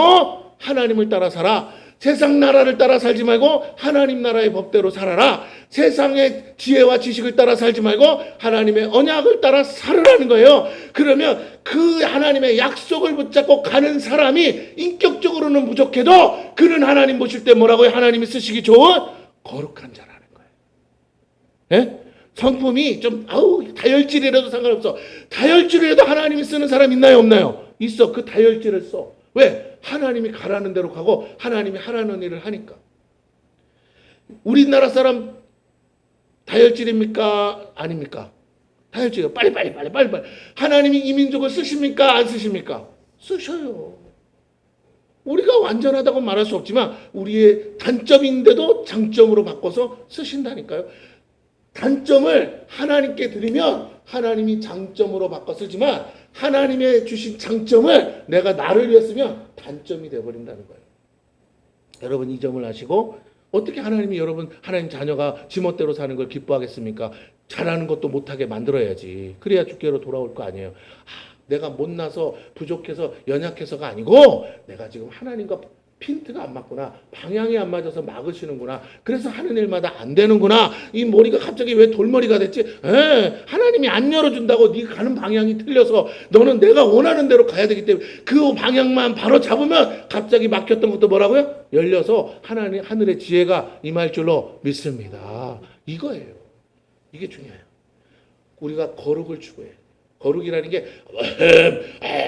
하나님을 따라 살아. 세상 나라를 따라 살지 말고 하나님 나라의 법대로 살아라. 세상의 지혜와 지식을 따라 살지 말고 하나님의 언약을 따라 살으라는 거예요. 그러면 그 하나님의 약속을 붙잡고 가는 사람이 인격적으로는 부족해도 그는 하나님 보실 때 뭐라고요? 하나님이 쓰시기 좋은 거룩한 자라는 거예요. 예? 성품이 좀 다혈질이라도 상관없어. 다혈질이라도 하나님이 쓰는 사람 있나요, 없나요? 있어. 그 다혈질을 써. 왜? 하나님이 가라는 대로 가고 하나님이 하라는 일을 하니까. 우리나라 사람 다혈질입니까? 아닙니까? 다혈질이요. 빨리. 하나님이 이 민족을 쓰십니까? 안 쓰십니까? 쓰셔요. 우리가 완전하다고 말할 수 없지만 우리의 단점인데도 장점으로 바꿔서 쓰신다니까요. 단점을 하나님께 드리면 하나님이 장점으로 바꿔 쓰지만 하나님의 주신 장점을 내가 나를 위해 쓰면 단점이 되어버린다는 거예요. 여러분 이 점을 아시고 어떻게 하나님이 여러분 하나님 자녀가 지멋대로 사는 걸 기뻐하겠습니까? 잘하는 것도 못하게 만들어야지. 그래야 주께로 돌아올 거 아니에요. 내가 못나서 부족해서 연약해서가 아니고 내가 지금 하나님과 핀트가 안 맞구나. 방향이 안 맞아서 막으시는구나. 그래서 하는 일마다 안 되는구나. 이 머리가 갑자기 왜 돌머리가 됐지? 하나님이 안 열어준다고 네가 가는 방향이 틀려서 너는 내가 원하는 대로 가야 되기 때문에 그 방향만 바로 잡으면 갑자기 막혔던 것도 뭐라고요? 열려서 하나님 하늘의 지혜가 임할 줄로 믿습니다. 이거예요. 이게 중요해요. 우리가 거룩을 추구해. 거룩이라는 게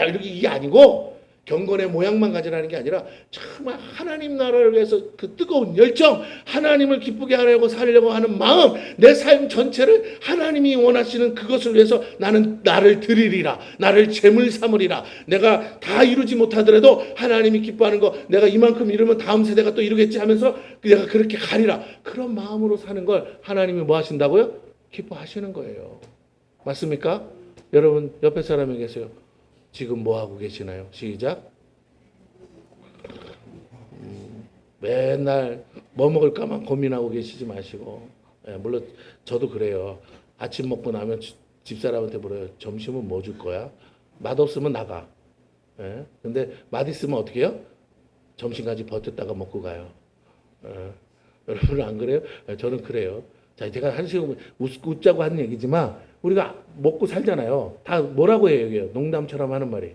이렇게 이게 아니고 경건의 모양만 가지라는 게 아니라 정말 하나님 나라를 위해서 그 뜨거운 열정, 하나님을 기쁘게 하려고 살려고 하는 마음, 내 삶 전체를 하나님이 원하시는 그것을 위해서 나는 나를 드리리라, 나를 제물 삼으리라. 내가 다 이루지 못하더라도 하나님이 기뻐하는 거 내가 이만큼 이루면 다음 세대가 또 이루겠지 하면서 내가 그렇게 가리라. 그런 마음으로 사는 걸 하나님이 뭐 하신다고요? 기뻐하시는 거예요. 맞습니까? 여러분 옆에 사람이 계세요. 지금 뭐 하고 계시나요? 시작. 맨날 뭐 먹을까만 고민하고 계시지 마시고. 물론 저도 그래요. 아침 먹고 나면 집사람한테 물어요. 점심은 뭐 줄 거야? 맛없으면 나가. 근데 맛있으면 어떻게 해요? 점심까지 버텼다가 먹고 가요. 여러분은 안 그래요? 저는 그래요. 자, 제가 한식은 웃자고 하는 얘기지만 우리가 먹고 살잖아요. 다 뭐라고 해요, 이게? 농담처럼 하는 말이.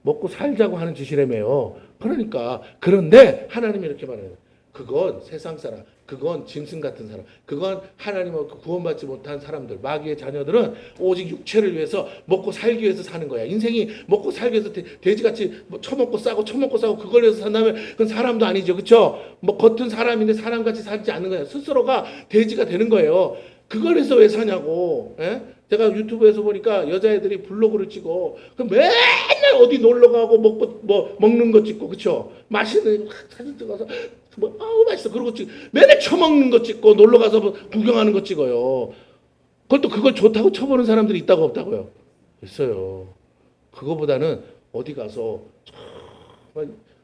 먹고 살자고 하는 짓이라며요. 그러니까 그런데 하나님이 이렇게 말해요. 그건 세상 사람, 그건 짐승 같은 사람, 그건 하나님을 구원받지 못한 사람들, 마귀의 자녀들은 오직 육체를 위해서 먹고 살기 위해서 사는 거야. 인생이 먹고 살기 위해서 돼지같이 처먹고 싸고 그걸 위해서 산다면 그건 사람도 아니죠. 그렇죠? 뭐 겉은 사람인데 사람같이 살지 않는 거야. 스스로가 돼지가 되는 거예요. 그걸 해서 왜 사냐고. 제가 유튜브에서 보니까 여자애들이 블로그를 찍어. 그럼 맨날 어디 놀러 가고 먹는 거 찍고, 그쵸? 맛있는 사진 찍어서 맛있어. 그러고 맨날 처먹는 거 찍고 놀러 가서 구경하는 거 찍어요. 그것도 그걸 좋다고 쳐보는 사람들이 있다고 없다고요? 있어요. 그거보다는 어디 가서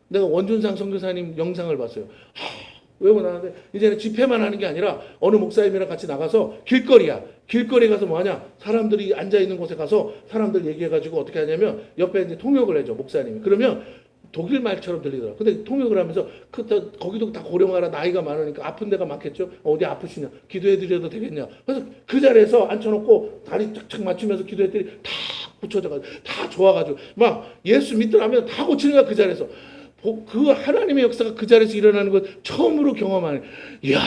내가 원준상 선교사님 영상을 봤어요. 외우고 나는데 이제는 집회만 하는 게 아니라 어느 목사님이랑 같이 나가서 길거리에 가서 뭐하냐, 사람들이 앉아있는 곳에 가서 사람들 얘기해가지고 어떻게 하냐면 옆에 이제 통역을 해줘, 목사님이. 그러면 독일 말처럼 들리더라고요. 근데 통역을 하면서 거기도 다 고령화라 나이가 많으니까 아픈 데가 많겠죠. 어디 아프시냐? 기도해드려도 되겠냐? 그래서 그 자리에서 앉혀놓고 다리 착착 맞추면서 기도했더니 다 고쳐져가지고 다 좋아가지고 막 예수 믿더라면 다 고치는 거야 그 자리에서. 그 하나님의 역사가 그 자리에서 일어나는 걸 처음으로 경험하는. 이야,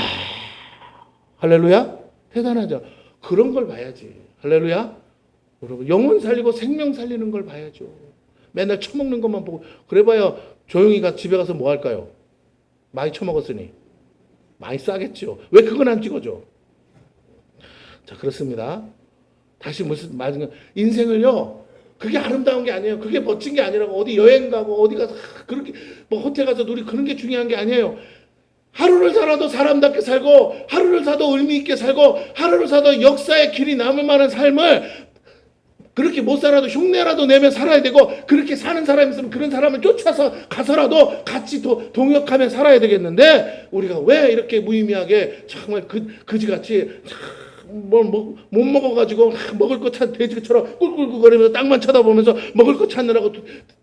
할렐루야, 대단하죠. 그런 걸 봐야지. 할렐루야. 여러분 영혼 살리고 생명 살리는 걸 봐야죠. 맨날 처먹는 것만 보고 그래봐야 조용히 집에 가서 뭐 할까요? 많이 처먹었으니 많이 싸겠죠. 왜 그건 안 찍어줘? 자, 그렇습니다. 다시 무슨 말은 인생을요. 그게 아름다운 게 아니에요. 그게 멋진 게 아니라고. 어디 여행 가고 어디 가서 그렇게 뭐 호텔 가서 누리 그런 게 중요한 게 아니에요. 하루를 살아도 사람답게 살고 하루를 살아도 의미 있게 살고 하루를 살아도 역사의 길이 남을 만한 삶을 그렇게 못 살아도 흉내라도 내며 살아야 되고 그렇게 사는 사람이 있으면 그런 사람을 쫓아서 가서라도 같이 동역하며 살아야 되겠는데 우리가 왜 이렇게 무의미하게 정말 그지같이 못 먹어가지고 먹을 거 찾 돼지처럼 꿀꿀꿀거리면서 땅만 쳐다보면서 먹을 거 찾느라고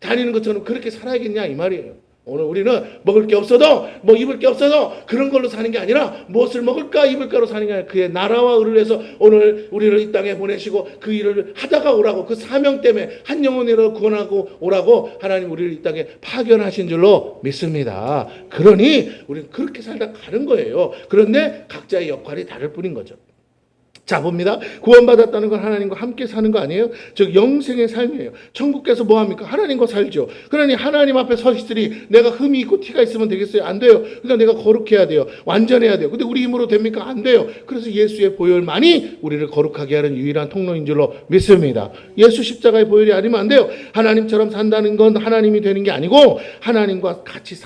다니는 것처럼 그렇게 살아야겠냐 이 말이에요. 오늘 우리는 먹을 게 없어도 뭐 입을 게 없어도 그런 걸로 사는 게 아니라 무엇을 먹을까 입을까로 사는 게 아니라 그의 나라와 의를 위해서 오늘 우리를 이 땅에 보내시고 그 일을 하다가 오라고 그 사명 때문에 한 영혼을 구원하고 오라고 하나님 우리를 이 땅에 파견하신 줄로 믿습니다. 그러니 우리는 그렇게 살다 가는 거예요. 그런데 각자의 역할이 다를 뿐인 거죠. 자, 봅니다. 구원받았다는 건 하나님과 함께 사는 거 아니에요? 즉 영생의 삶이에요. 천국에서 뭐 합니까? 하나님과 살죠. 그러니 하나님 앞에 서시들이 내가 흠이 있고 티가 있으면 되겠어요? 안 돼요. 그러니까 내가 거룩해야 돼요. 완전해야 돼요. 근데 우리 힘으로 됩니까? 안 돼요. 그래서 예수의 보혈만이 우리를 거룩하게 하는 유일한 통로인 줄로 믿습니다. 예수 십자가의 보혈이 아니면 안 돼요. 하나님처럼 산다는 건 하나님이 되는 게 아니고 하나님과 같이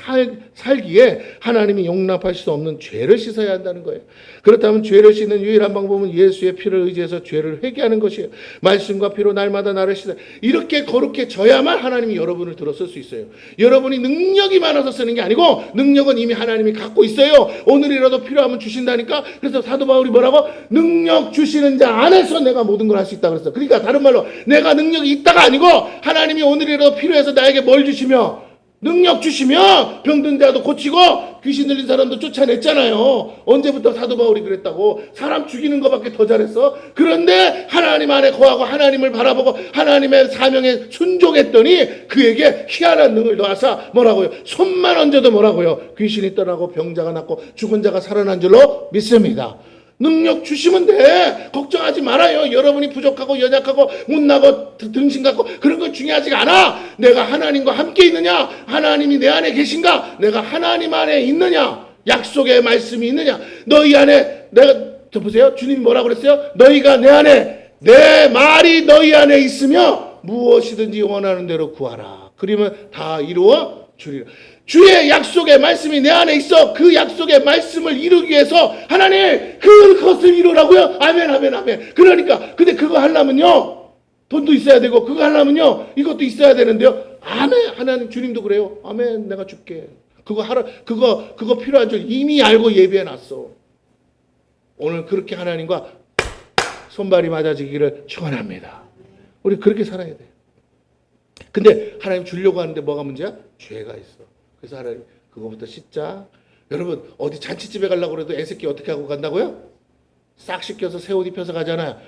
살기에 하나님이 용납하실 수 없는 죄를 씻어야 한다는 거예요. 그렇다면 죄를 씻는 유일한 방법은 예수의 피를 의지해서 죄를 회개하는 것이에요. 말씀과 피로 날마다 나를 씻어. 이렇게 거룩해져야만 하나님이 여러분을 들어설 수 있어요. 여러분이 능력이 많아서 쓰는 게 아니고 능력은 이미 하나님이 갖고 있어요. 오늘이라도 필요하면 주신다니까. 그래서 사도 바울이 뭐라고? 능력 주시는 자 안에서 내가 모든 걸 할 수 있다 그랬어. 그러니까 다른 말로 내가 능력이 있다가 아니고 하나님이 오늘이라도 필요해서 나에게 뭘 주시며 능력 주시며 병든 자도 고치고 귀신 들린 사람도 쫓아냈잖아요. 언제부터 사도 바울이 그랬다고. 사람 죽이는 것밖에 더 잘했어. 그런데 하나님 안에 거하고 하나님을 바라보고 하나님의 사명에 순종했더니 그에게 희한한 능을 더하사 뭐라고요? 손만 얹어도 뭐라고요? 귀신이 떠나고 병자가 낫고 죽은 자가 살아난 줄로 믿습니다. 능력 주시면 돼. 걱정하지 말아요. 여러분이 부족하고 연약하고 못나고 등신 같고 그런 건 중요하지가 않아. 내가 하나님과 함께 있느냐? 하나님이 내 안에 계신가? 내가 하나님 안에 있느냐? 약속의 말씀이 있느냐? 너희 안에 내가 보세요. 주님이 뭐라고 그랬어요? 너희가 내 안에 내 말이 너희 안에 있으며 무엇이든지 원하는 대로 구하라. 그러면 다 이루어 주리라. 주의 약속의 말씀이 내 안에 있어. 그 약속의 말씀을 이루기 위해서 하나님 그것을 이루라고요. 아멘 아멘 아멘. 그러니까 근데 그거 하려면요 돈도 있어야 되고 그거 하려면요 이것도 있어야 되는데요. 아멘. 하나님 주님도 그래요. 아멘. 내가 줄게. 그거 하라. 그거 필요한 줄 이미 알고 예비해 놨어. 오늘 그렇게 하나님과 손발이 맞아지기를 축원합니다. 우리 그렇게 살아야 돼. 근데 하나님 주려고 하는데 뭐가 문제야? 죄가 있어. 그래서 하나님 그거부터 씻자. 여러분 어디 잔치집에 가려고 그래도 애새끼 어떻게 하고 간다고요? 싹 씻겨서 새 옷 입혀서 가잖아요.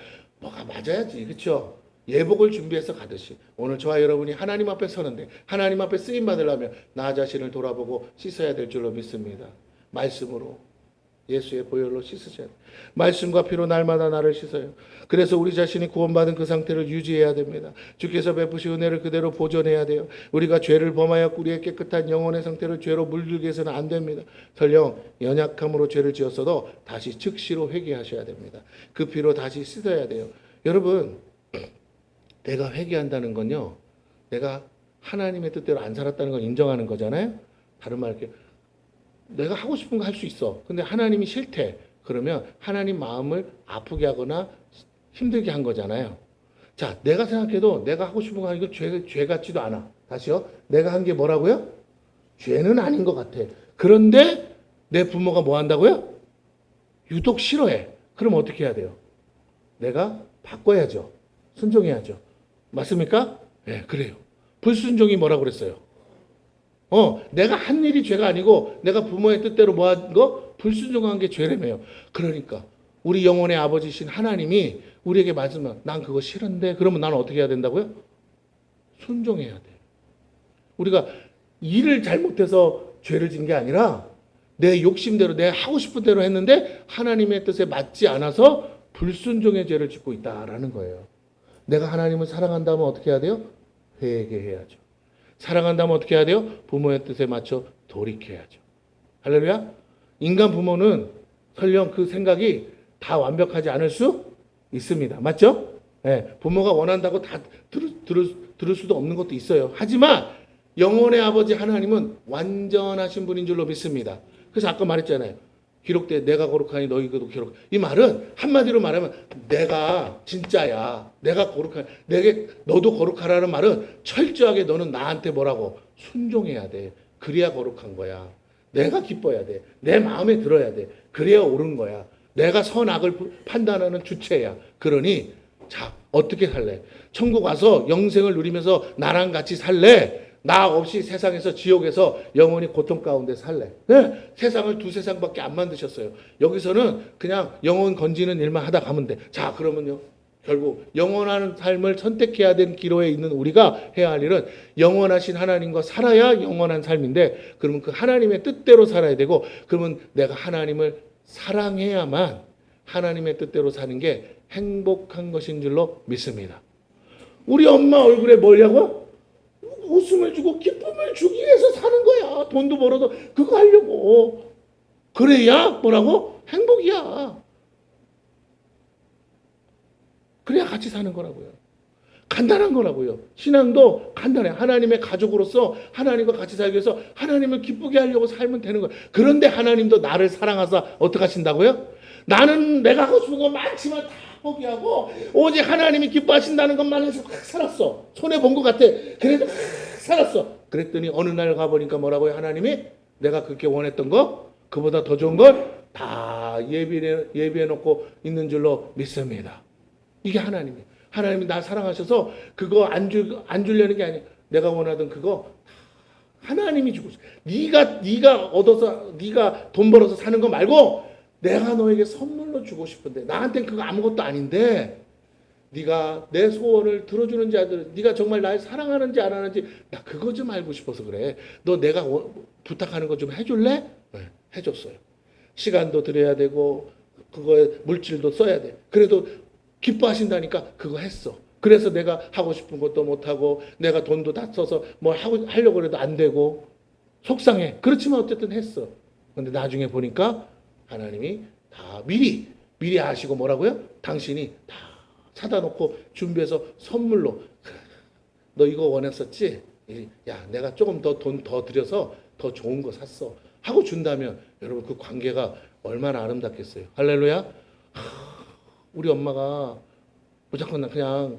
뭐가 맞아야지. 그렇죠? 예복을 준비해서 가듯이 오늘 저와 여러분이 하나님 앞에 서는데 하나님 앞에 쓰임 받으려면 나 자신을 돌아보고 씻어야 될 줄로 믿습니다. 말씀으로 예수의 보혈로 씻으셔야 돼요. 말씀과 피로 날마다 나를 씻어요. 그래서 우리 자신이 구원받은 그 상태를 유지해야 됩니다. 주께서 베푸신 은혜를 그대로 보존해야 돼요. 우리가 죄를 범하여 우리의 깨끗한 영혼의 상태를 죄로 물들게 해서는 안 됩니다. 설령 연약함으로 죄를 지었어도 다시 즉시로 회개하셔야 됩니다. 그 피로 다시 씻어야 돼요. 여러분 내가 회개한다는 건요. 내가 하나님의 뜻대로 안 살았다는 걸 인정하는 거잖아요. 다른 말 이렇게 내가 하고 싶은 거 할 수 있어. 근데 하나님이 싫대. 그러면 하나님 마음을 아프게 하거나 힘들게 한 거잖아요. 자, 내가 생각해도 내가 하고 싶은 거 하는 게 죄 같지도 않아. 다시요. 내가 한 게 뭐라고요? 죄는 아닌 것 같아. 그런데 내 부모가 뭐 한다고요? 유독 싫어해. 그럼 어떻게 해야 돼요? 내가 바꿔야죠. 순종해야죠. 맞습니까? 네, 그래요. 불순종이 뭐라고 그랬어요? 내가 한 일이 죄가 아니고 내가 부모의 뜻대로 뭐 한 거? 불순종한 게 죄라며요. 그러니까 우리 영혼의 아버지신 하나님이 우리에게 말씀하면 난 그거 싫은데 그러면 나는 어떻게 해야 된다고요? 순종해야 돼. 우리가 일을 잘못해서 죄를 진 게 아니라 내 욕심대로 내가 하고 싶은 대로 했는데 하나님의 뜻에 맞지 않아서 불순종의 죄를 짓고 있다라는 거예요. 내가 하나님을 사랑한다면 어떻게 해야 돼요? 회개해야죠. 사랑한다면 어떻게 해야 돼요? 부모의 뜻에 맞춰 돌이켜야죠. 할렐루야. 인간 부모는 설령 그 생각이 다 완벽하지 않을 수 있습니다. 맞죠? 네, 부모가 원한다고 다 들을 수도 없는 것도 있어요. 하지만 영혼의 아버지 하나님은 완전하신 분인 줄로 믿습니다. 그래서 아까 말했잖아요. 기록돼 내가 거룩하니 너희도 기록. 이 말은 한마디로 말하면 내가 진짜야. 내가 거룩하. 내게 너도 거룩하라는 말은 철저하게 너는 나한테 뭐라고 순종해야 돼. 그래야 거룩한 거야. 내가 기뻐야 돼. 내 마음에 들어야 돼. 그래야 옳은 거야. 내가 선악을 판단하는 주체야. 그러니 자 어떻게 살래? 천국 와서 영생을 누리면서 나랑 같이 살래? 나 없이 세상에서 지옥에서 영원히 고통 가운데 살래. 네, 세상을 두 세상밖에 안 만드셨어요. 여기서는 그냥 영혼 건지는 일만 하다 가면 돼. 자 그러면요. 결국 영원한 삶을 선택해야 되는 기로에 있는 우리가 해야 할 일은 영원하신 하나님과 살아야 영원한 삶인데 그러면 그 하나님의 뜻대로 살아야 되고 그러면 내가 하나님을 사랑해야만 하나님의 뜻대로 사는 게 행복한 것인 줄로 믿습니다. 우리 엄마 얼굴에 뭐냐고? 웃음을 주고 기쁨을 주기 위해서 사는 거야. 돈도 벌어도 그거 하려고. 그래야 뭐라고? 행복이야. 그래야 같이 사는 거라고요. 간단한 거라고요. 신앙도 간단해. 하나님의 가족으로서 하나님과 같이 살기 위해서 하나님을 기쁘게 하려고 살면 되는 거예요. 그런데 하나님도 나를 사랑하사 어떻게 하신다고요? 나는 내가 하고 싶은 거 많지만 다 포기하고 오직 하나님이 기뻐하신다는 것만 해서 살았어. 손해본 것 같아. 그래도 살았어. 그랬더니 어느 날 가보니까 뭐라고요? 하나님이 내가 그렇게 원했던 거 그보다 더 좋은 걸 다 예비해 놓고 있는 줄로 믿습니다. 이게 하나님이에요. 하나님이 나 사랑하셔서 그거 안 주려는 게 아니에요. 내가 원하던 그거 하나님이 주고 있어. 네가 얻어서 네가 돈 벌어서 사는 거 말고 내가 너에게 선물로 주고 싶은데 나한테는 그거 아무것도 아닌데 네가 내 소원을 들어주는지 안 들어주는지 네가 정말 날 사랑하는지 안 하는지 나 그거 좀 알고 싶어서 그래. 너 내가 부탁하는 거 좀 해줄래? 네, 해줬어요. 시간도 들여야 되고 그거에 물질도 써야 돼. 그래도 기뻐하신다니까 그거 했어. 그래서 내가 하고 싶은 것도 못하고 내가 돈도 다 써서 뭐 하려고 해도 안 되고 속상해. 그렇지만 어쨌든 했어. 근데 나중에 보니까 하나님이 다 미리 아시고 뭐라고요? 당신이 다 사다 놓고 준비해서 선물로 너 이거 원했었지? 야 내가 조금 더 돈 더 들여서 더 좋은 거 샀어 하고 준다면 여러분 그 관계가 얼마나 아름답겠어요. 할렐루야. 우리 엄마가 무조건 그냥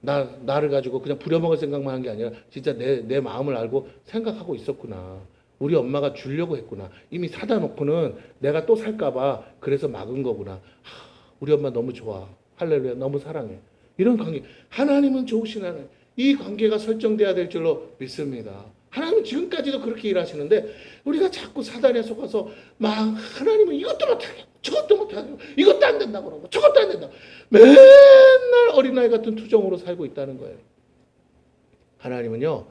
나를 가지고 그냥 부려먹을 생각만 한 게 아니라 진짜 내 마음을 알고 생각하고 있었구나. 우리 엄마가 주려고 했구나. 이미 사다 놓고는 내가 또 살까봐 그래서 막은 거구나. 우리 엄마 너무 좋아. 할렐루야. 너무 사랑해. 이런 관계. 하나님은 좋으신 하나님. 이 관계가 설정돼야 될 줄로 믿습니다. 하나님은 지금까지도 그렇게 일하시는데 우리가 자꾸 사단에 속아서 막 하나님은 이것도 못하게 저것도 못하게 이것도 안 된다고 그러고 저것도 안 된다고 맨날 어린아이 같은 투정으로 살고 있다는 거예요. 하나님은요.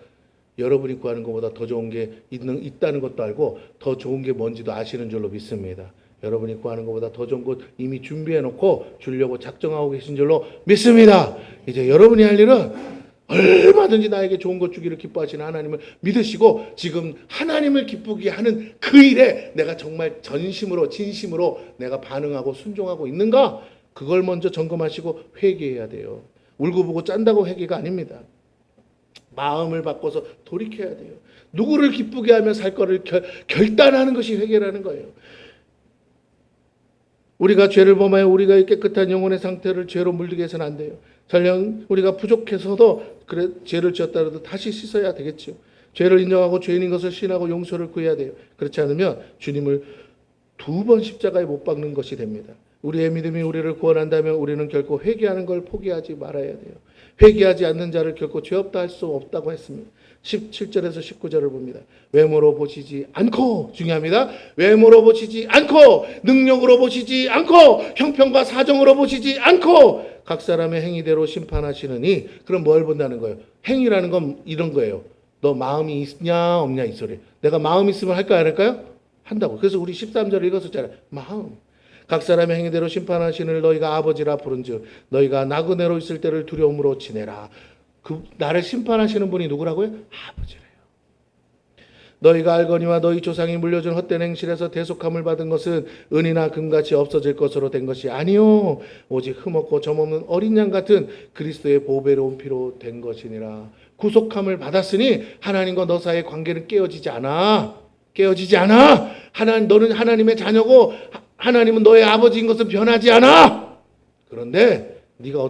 여러분이 구하는 것보다 더 좋은 게 있다는 것도 알고 더 좋은 게 뭔지도 아시는 줄로 믿습니다. 여러분이 구하는 것보다 더 좋은 것 이미 준비해놓고 주려고 작정하고 계신 줄로 믿습니다. 이제 여러분이 할 일은 얼마든지 나에게 좋은 것 주기를 기뻐하시는 하나님을 믿으시고 지금 하나님을 기쁘게 하는 그 일에 내가 정말 전심으로 진심으로 내가 반응하고 순종하고 있는가? 그걸 먼저 점검하시고 회개해야 돼요. 울고보고 짠다고 회개가 아닙니다. 마음을 바꿔서 돌이켜야 돼요. 누구를 기쁘게 하며 살 거를 결단하는 것이 회개라는 거예요. 우리가 죄를 범하여 우리가 깨끗한 영혼의 상태를 죄로 물들게 해서는 안 돼요. 설령 우리가 부족해서도 그래 죄를 지었다 해도 다시 씻어야 되겠죠. 죄를 인정하고 죄인인 것을 신하고 용서를 구해야 돼요. 그렇지 않으면 주님을 2번 십자가에 못 박는 것이 됩니다. 우리의 믿음이 우리를 구원한다면 우리는 결코 회개하는 걸 포기하지 말아야 돼요. 회개하지 않는 자를 결코 죄 없다 할 수 없다고 했습니다. 17절에서 19절을 봅니다. 외모로 보시지 않고, 중요합니다. 외모로 보시지 않고, 능력으로 보시지 않고, 형편과 사정으로 보시지 않고, 각 사람의 행위대로 심판하시느니. 그럼 뭘 본다는 거예요? 행위라는 건 이런 거예요. 너 마음이 있냐 없냐 이 소리. 내가 마음 있으면 할까요 안 할까요? 한다고. 그래서 우리 13절 읽었었잖아요. 마음. 각 사람의 행위대로 심판하시는 너희가 아버지라 부른즉 너희가 나그네로 있을 때를 두려움으로 지내라. 그 나를 심판하시는 분이 누구라고요? 아버지래요. 너희가 알거니와 너희 조상이 물려준 헛된 행실에서 대속함을 받은 것은 은이나 금같이 없어질 것으로 된 것이 아니요 오직 흠없고 점없는 어린 양 같은 그리스도의 보배로운 피로 된 것이니라. 구속함을 받았으니 하나님과 너 사이의 관계는 깨어지지 않아. 너는 하나님의 자녀고 하나님은 너의 아버지인 것은 변하지 않아. 그런데 네가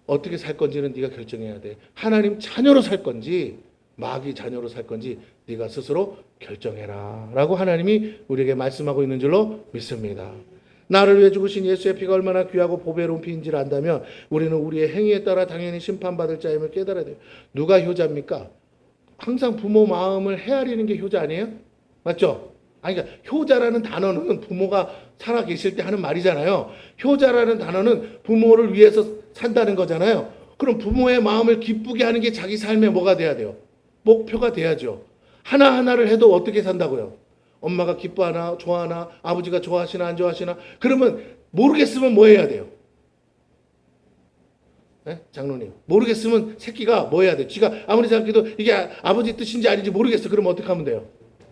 어떻게 살 건지는 네가 결정해야 돼. 하나님 자녀로 살 건지 마귀 자녀로 살 건지 네가 스스로 결정해라 라고 하나님이 우리에게 말씀하고 있는 줄로 믿습니다. 나를 위해 죽으신 예수의 피가 얼마나 귀하고 보배로운 피인지를 안다면 우리는 우리의 행위에 따라 당연히 심판받을 자임을 깨달아야 돼요. 누가 효자입니까? 항상 부모 마음을 헤아리는 게 효자 아니에요? 맞죠? 그러니까 효자라는 단어는 부모가 살아 계실 때 하는 말이잖아요. 효자라는 단어는 부모를 위해서 산다는 거잖아요. 그럼 부모의 마음을 기쁘게 하는 게 자기 삶에 뭐가 돼야 돼요? 목표가 돼야죠. 하나하나를 해도 어떻게 산다고요? 엄마가 기뻐하나 좋아하나 아버지가 좋아하시나 안 좋아하시나 그러면 모르겠으면 뭐 해야 돼요? 네? 장로님 모르겠으면 새끼가 뭐 해야 돼요? 지가 아무리 생각해도 이게 아버지 뜻인지 아닌지 모르겠어. 그러면 어떻게 하면 돼요?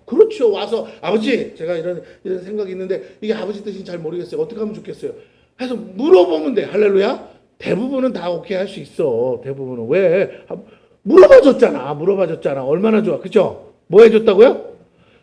그렇죠. 와서 아버지 제가 이런 생각이 있는데 이게 아버지 뜻인지 잘 모르겠어요. 어떻게 하면 좋겠어요? 해서 물어보면 돼. 할렐루야. 대부분은 다 오케이 할 수 있어. 대부분은. 왜? 물어봐줬잖아. 얼마나 좋아. 그죠? 뭐 해줬다고요?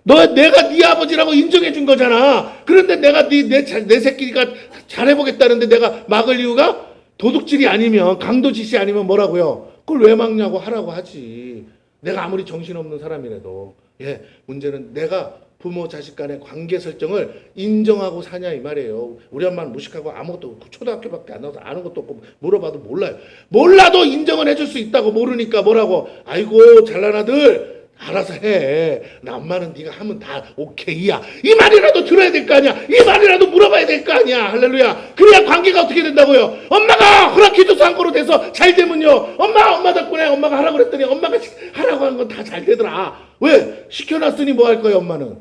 내가 네 아버지라고 인정해 준 거잖아. 그런데 내가 내 새끼가 잘해보겠다는데 내가 막을 이유가 도둑질이 아니면 강도짓이 아니면 뭐라고요? 그걸 왜 막냐고 하라고 하지. 내가 아무리 정신없는 사람이라도. 예, 문제는 내가 부모 자식 간의 관계 설정을 인정하고 사냐 이 말이에요. 우리 엄마는 무식하고 아무것도 초등학교밖에 안 나와서 아는 것도 없고 물어봐도 몰라요. 몰라도 인정은 해줄 수 있다고. 모르니까 뭐라고. 아이고 잘난 아들 알아서 해. 나 엄마는 네가 하면 다 오케이야. 이 말이라도 들어야 될 거 아니야. 이 말이라도 물어봐야 될 거 아니야. 할렐루야. 그래야 관계가 어떻게 된다고요. 엄마가 허락해줘서 한 거로 돼서 잘 되면요. 엄마 덕분에 엄마가 하라고 그랬더니 엄마가 하라고 한 건 다 잘 되더라. 왜? 시켜놨으니 뭐 할 거예요 엄마는?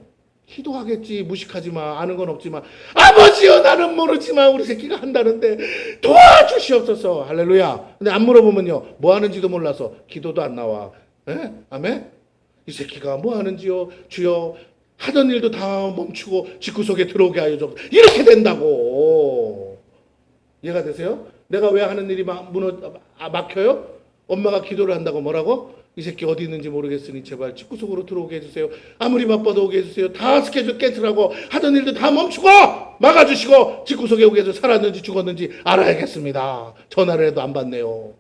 기도하겠지. 무식하지 마. 아는 건 없지만 아버지요 나는 모르지만 우리 새끼가 한다는데 도와주시옵소서. 할렐루야. 근데 안 물어보면요 뭐 하는지도 몰라서 기도도 안 나와. 에? 아멘? 이 새끼가 뭐 하는지요 주여. 하던 일도 다 멈추고 집구석에 들어오게 하여 줘. 이렇게 된다고. 이해가 되세요? 내가 왜 하는 일이 막혀요? 엄마가 기도를 한다고 뭐라고? 이 새끼 어디 있는지 모르겠으니 제발 집구석으로 들어오게 해주세요. 아무리 바빠도 오게 해주세요. 다 스케줄 깨트라고 하던 일도 다 멈추고 막아주시고 집구석에 오게 해서 살았는지 죽었는지 알아야겠습니다. 전화를 해도 안 받네요.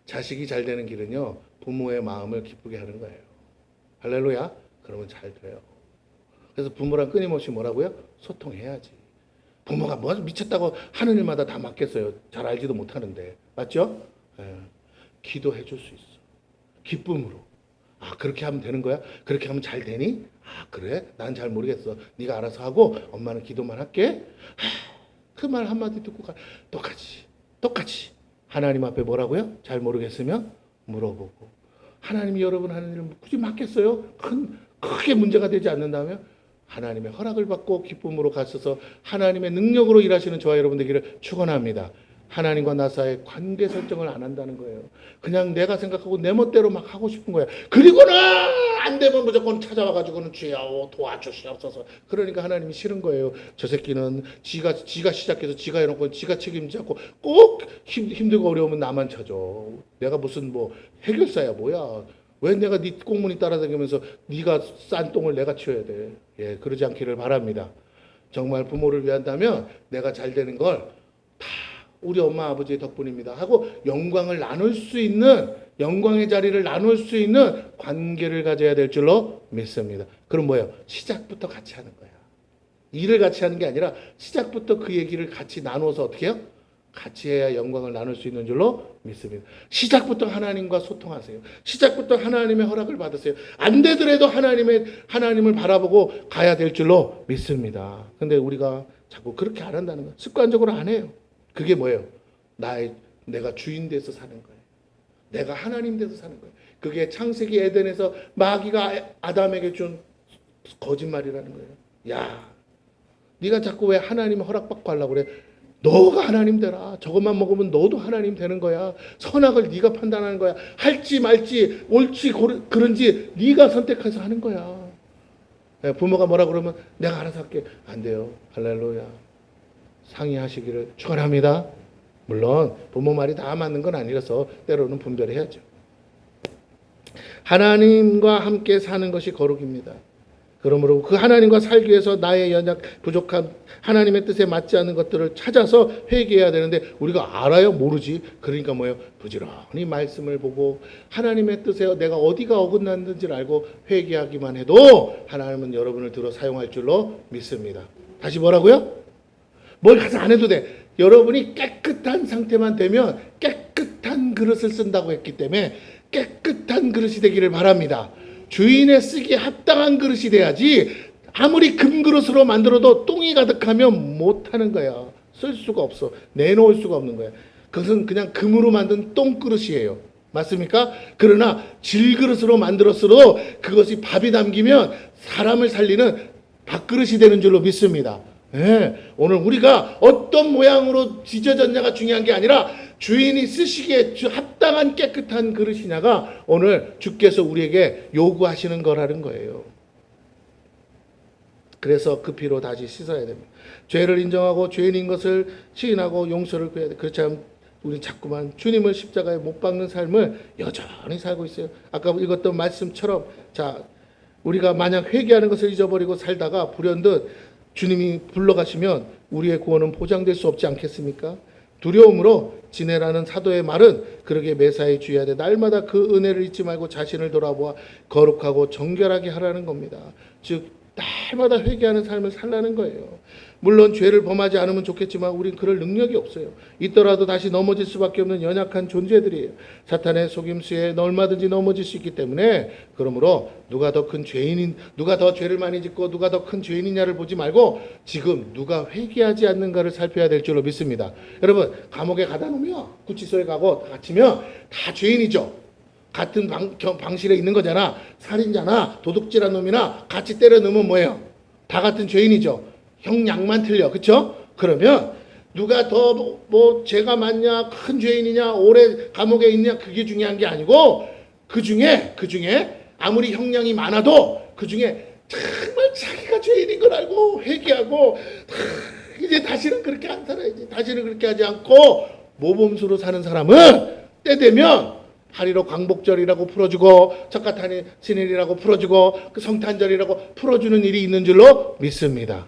자식이 잘 되는 길은요 부모의 마음을 기쁘게 하는 거예요. 할렐루야. 그러면 잘 돼요. 그래서 부모랑 끊임없이 뭐라고요? 소통해야지. 부모가 뭐 미쳤다고 하는 일마다 다 맞겠어요. 잘 알지도 못하는데. 맞죠? 예. 기도해 줄 수 있어. 기쁨으로. 아 그렇게 하면 되는 거야? 그렇게 하면 잘 되니? 아 그래? 난 잘 모르겠어. 네가 알아서 하고 엄마는 기도만 할게. 그 말 한마디 듣고 똑같이 하나님 앞에 뭐라고요? 잘 모르겠으면 물어보고. 하나님이 여러분 하는 일을 굳이 맡겠어요? 크게 문제가 되지 않는다면 하나님의 허락을 받고 기쁨으로 가셔서 하나님의 능력으로 일하시는 저와 여러분 되기를 축원합니다. 하나님과 나 사이의 관계 설정을 안 한다는 거예요. 그냥 내가 생각하고 내 멋대로 막 하고 싶은 거야. 그리고는 안 되면 무조건 찾아와가지고는 주여 도와주시옵소서. 그러니까 하나님이 싫은 거예요. 저 새끼는 지가 시작해서 지가 해놓고 지가 책임지 않고 꼭 힘들고 어려우면 나만 찾아. 내가 무슨 뭐 해결사야 뭐야. 왜 내가 네 꽁무니 따라다니면서 네가 싼 똥을 내가 치워야 돼. 예, 그러지 않기를 바랍니다. 정말 부모를 위한다면 내가 잘 되는 걸 다 우리 엄마 아버지의 덕분입니다 하고 영광을 나눌 수 있는 영광의 자리를 나눌 수 있는 관계를 가져야 될 줄로 믿습니다. 그럼 뭐예요? 시작부터 같이 하는 거야. 일을 같이 하는 게 아니라 시작부터 그 얘기를 같이 나눠서 어떻게 해요? 같이 해야 영광을 나눌 수 있는 줄로 믿습니다. 시작부터 하나님과 소통하세요. 시작부터 하나님의 허락을 받으세요. 안 되더라도 하나님을 바라보고 가야 될 줄로 믿습니다. 근데 우리가 자꾸 그렇게 안 한다는 거예요. 습관적으로 안 해요. 그게 뭐예요? 내가 주인 돼서 사는 거예요. 내가 하나님 돼서 사는 거예요. 그게 창세기 에덴에서 마귀가 아담에게 준 거짓말이라는 거예요. 야, 네가 자꾸 왜 하나님 허락받고 하려고 그래? 너가 하나님 되라. 저것만 먹으면 너도 하나님 되는 거야. 선악을 네가 판단하는 거야. 할지 말지 옳지 그런지 네가 선택해서 하는 거야. 부모가 뭐라 그러면 내가 알아서 할게. 안 돼요. 할렐루야. 상의하시기를 축원합니다. 물론 부모 말이 다 맞는 건 아니라서 때로는 분별해야죠. 하나님과 함께 사는 것이 거룩입니다. 그러므로 그 하나님과 살기 위해서 나의 연약, 부족한 하나님의 뜻에 맞지 않는 것들을 찾아서 회개해야 되는데 우리가 알아요? 모르지? 그러니까 뭐예요? 부지런히 말씀을 보고 하나님의 뜻에 내가 어디가 어긋났는지를 알고 회개하기만 해도 하나님은 여러분을 들어 사용할 줄로 믿습니다. 다시 뭐라고요? 뭘 가서 안 해도 돼. 여러분이 깨끗한 상태만 되면 깨끗한 그릇을 쓴다고 했기 때문에 깨끗한 그릇이 되기를 바랍니다. 주인의 쓰기에 합당한 그릇이 돼야지 아무리 금그릇으로 만들어도 똥이 가득하면 못하는 거야. 쓸 수가 없어. 내놓을 수가 없는 거야. 그것은 그냥 금으로 만든 똥그릇이에요. 맞습니까? 그러나 질그릇으로 만들었어도 그것이 밥이 담기면 사람을 살리는 밥그릇이 되는 줄로 믿습니다. 오늘 우리가 어떤 모양으로 지져졌냐가 중요한 게 아니라 주인이 쓰시기에 합당한 깨끗한 그릇이냐가 오늘 주께서 우리에게 요구하시는 거라는 거예요. 그래서 그 피로 다시 씻어야 됩니다. 죄를 인정하고 죄인인 것을 시인하고 용서를 구해야 돼. 그렇지 않으면 우리 자꾸만 주님을 십자가에 못 박는 삶을 여전히 살고 있어요. 아까 읽었던 말씀처럼 자, 우리가 만약 회개하는 것을 잊어버리고 살다가 불현듯 주님이 불러가시면 우리의 구원은 보장될 수 없지 않겠습니까? 두려움으로 지내라는 사도의 말은 그러게 매사에 주의해야 돼. 날마다 그 은혜를 잊지 말고 자신을 돌아보아 거룩하고 정결하게 하라는 겁니다. 즉 날마다 회개하는 삶을 살라는 거예요. 물론 죄를 범하지 않으면 좋겠지만 우린 그럴 능력이 없어요. 있더라도 다시 넘어질 수밖에 없는 연약한 존재들이에요. 사탄의 속임수에 얼마든지 넘어질 수 있기 때문에 그러므로 누가 더 큰 죄인인, 누가 더 죄를 많이 짓고 누가 더 큰 죄인이냐를 보지 말고 지금 누가 회개하지 않는가를 살펴야 될 줄로 믿습니다. 여러분 감옥에 가다 놓으면 구치소에 가고 갇히면 다 죄인이죠. 같은 방실에 있는 거잖아. 살인자나 도둑질한 놈이나 같이 때려 넣으면 뭐예요? 다 같은 죄인이죠. 형량만 틀려. 그렇죠? 그러면 누가 더 뭐 죄가 많냐, 큰 죄인이냐, 오래 감옥에 있냐 그게 중요한 게 아니고 그 중에 아무리 형량이 많아도 그 중에 정말 자기가 죄인인 걸 알고 회개하고 이제 다시는 그렇게 안 살아야지. 다시는 그렇게 하지 않고 모범수로 사는 사람은 때 되면 8.15 광복절이라고 풀어주고 석가탄 신일이라고 풀어주고 그 성탄절이라고 풀어주는 일이 있는 줄로 믿습니다.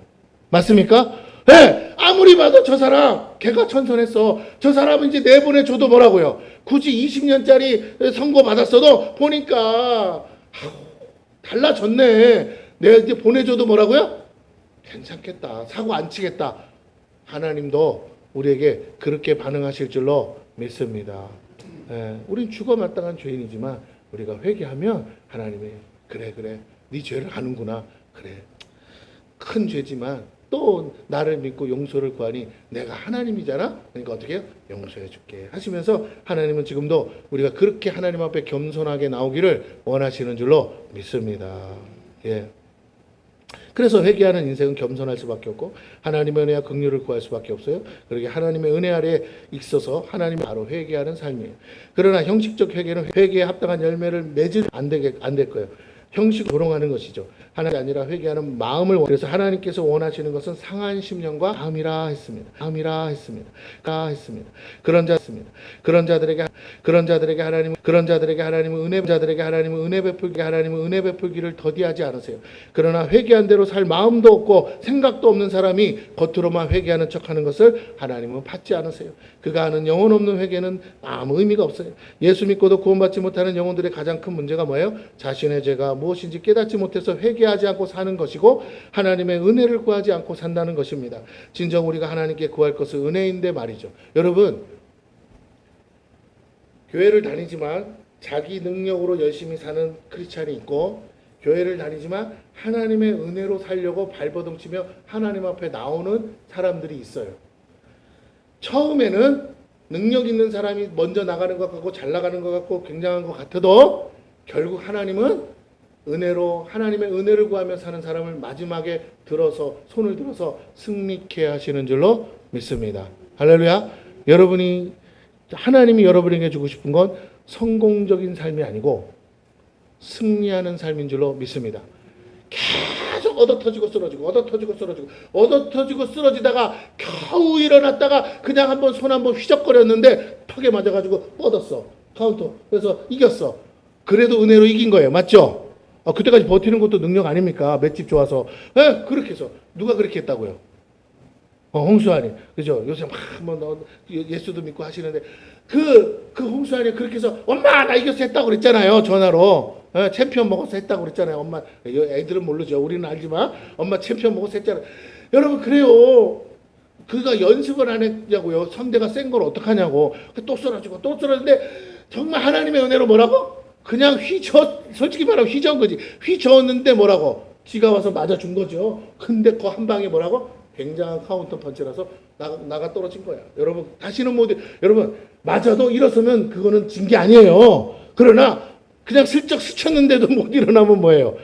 맞습니까? 네, 아무리 봐도 저 사람 걔가 천선했어. 저 사람은 이제 내보내줘도 뭐라고요? 굳이 20년짜리 선고 받았어도 보니까 달라졌네. 내가 이제 보내줘도 뭐라고요? 괜찮겠다. 사고 안 치겠다. 하나님도 우리에게 그렇게 반응하실 줄로 믿습니다. 우린 죽어 마땅한 죄인이지만 우리가 회개하면 하나님이 그래 네 죄를 아는구나. 그래 큰 죄지만 또 나를 믿고 용서를 구하니 내가 하나님이잖아. 그러니까 어떻게 해요? 용서해 줄게 하시면서 하나님은 지금도 우리가 그렇게 하나님 앞에 겸손하게 나오기를 원하시는 줄로 믿습니다. 그래서 회개하는 인생은 겸손할 수밖에 없고 하나님의 은혜와 긍휼을 구할 수밖에 없어요. 그러게 하나님의 은혜 아래에 있어서 하나님 바로 회개하는 삶이에요. 그러나 형식적 회개는 회개에 합당한 열매를 맺을 안 될 거예요. 형식 도롱하는 것이죠. 하나님이 아니라 회개하는 마음을. 그래서 하나님께서 원하시는 것은 상한 심령과 마음이라 했습니다. 그런 자들에게 하나님은 은혜 베풀기를 더디하지 않으세요. 그러나 회개한 대로 살 마음도 없고 생각도 없는 사람이 겉으로만 회개하는 척하는 것을 하나님은 받지 않으세요. 그가 하는 영혼 없는 회개는 아무 의미가 없어요. 예수 믿고도 구원받지 못하는 영혼들의 가장 큰 문제가 뭐예요? 자신의 죄가 무엇인지 깨닫지 못해서 회개하지 않고 사는 것이고 하나님의 은혜를 구하지 않고 산다는 것입니다. 진정 우리가 하나님께 구할 것은 은혜인데 말이죠. 여러분, 교회를 다니지만 자기 능력으로 열심히 사는 크리스찬이 있고, 교회를 다니지만 하나님의 은혜로 살려고 발버둥 치며 하나님 앞에 나오는 사람들이 있어요. 처음에는 능력 있는 사람이 먼저 나가는 것 같고 잘 나가는 것 같고 굉장한 것 같아도 결국 하나님은 은혜로, 하나님의 은혜를 구하며 사는 사람을 마지막에 손을 들어서 승리케 하시는 줄로 믿습니다. 할렐루야. 하나님이 여러분에게 주고 싶은 건 성공적인 삶이 아니고 승리하는 삶인 줄로 믿습니다. 계속 얻어터지고 쓰러지다가 겨우 일어났다가 그냥 한번 손 한번 휘적거렸는데 턱에 맞아가지고 뻗었어. 카운터. 그래서 이겼어. 그래도 은혜로 이긴 거예요. 맞죠? 그때까지 버티는 것도 능력 아닙니까? 맷집 좋아서. 그렇게 해서. 누가 그렇게 했다고요? 홍수아니. 그죠? 요새 막 예수도 믿고 하시는데 그 홍수아니 그렇게 해서 엄마 나 이겨서 했다고 그랬잖아요. 전화로. 챔피언 먹어서 했다고 그랬잖아요. 엄마, 애들은 모르죠. 우리는 알지만 엄마 챔피언 먹어서 했잖아요. 여러분 그래요. 그가 연습을 안 했냐고요. 상대가 센 걸 어떡하냐고. 또 쓰러지는데 정말 하나님의 은혜로 뭐라고? 그냥 솔직히 말하면 휘저은 거지. 휘저었는데 뭐라고? 지가 와서 맞아준 거죠. 근데 그 한 방에 뭐라고? 굉장한 카운터 펀치라서 나가 떨어진 거야. 여러분 다시는 여러분 맞아도 일어서면 그거는 진 게 아니에요. 그러나 그냥 슬쩍 스쳤는데도 못 일어나면 뭐예요?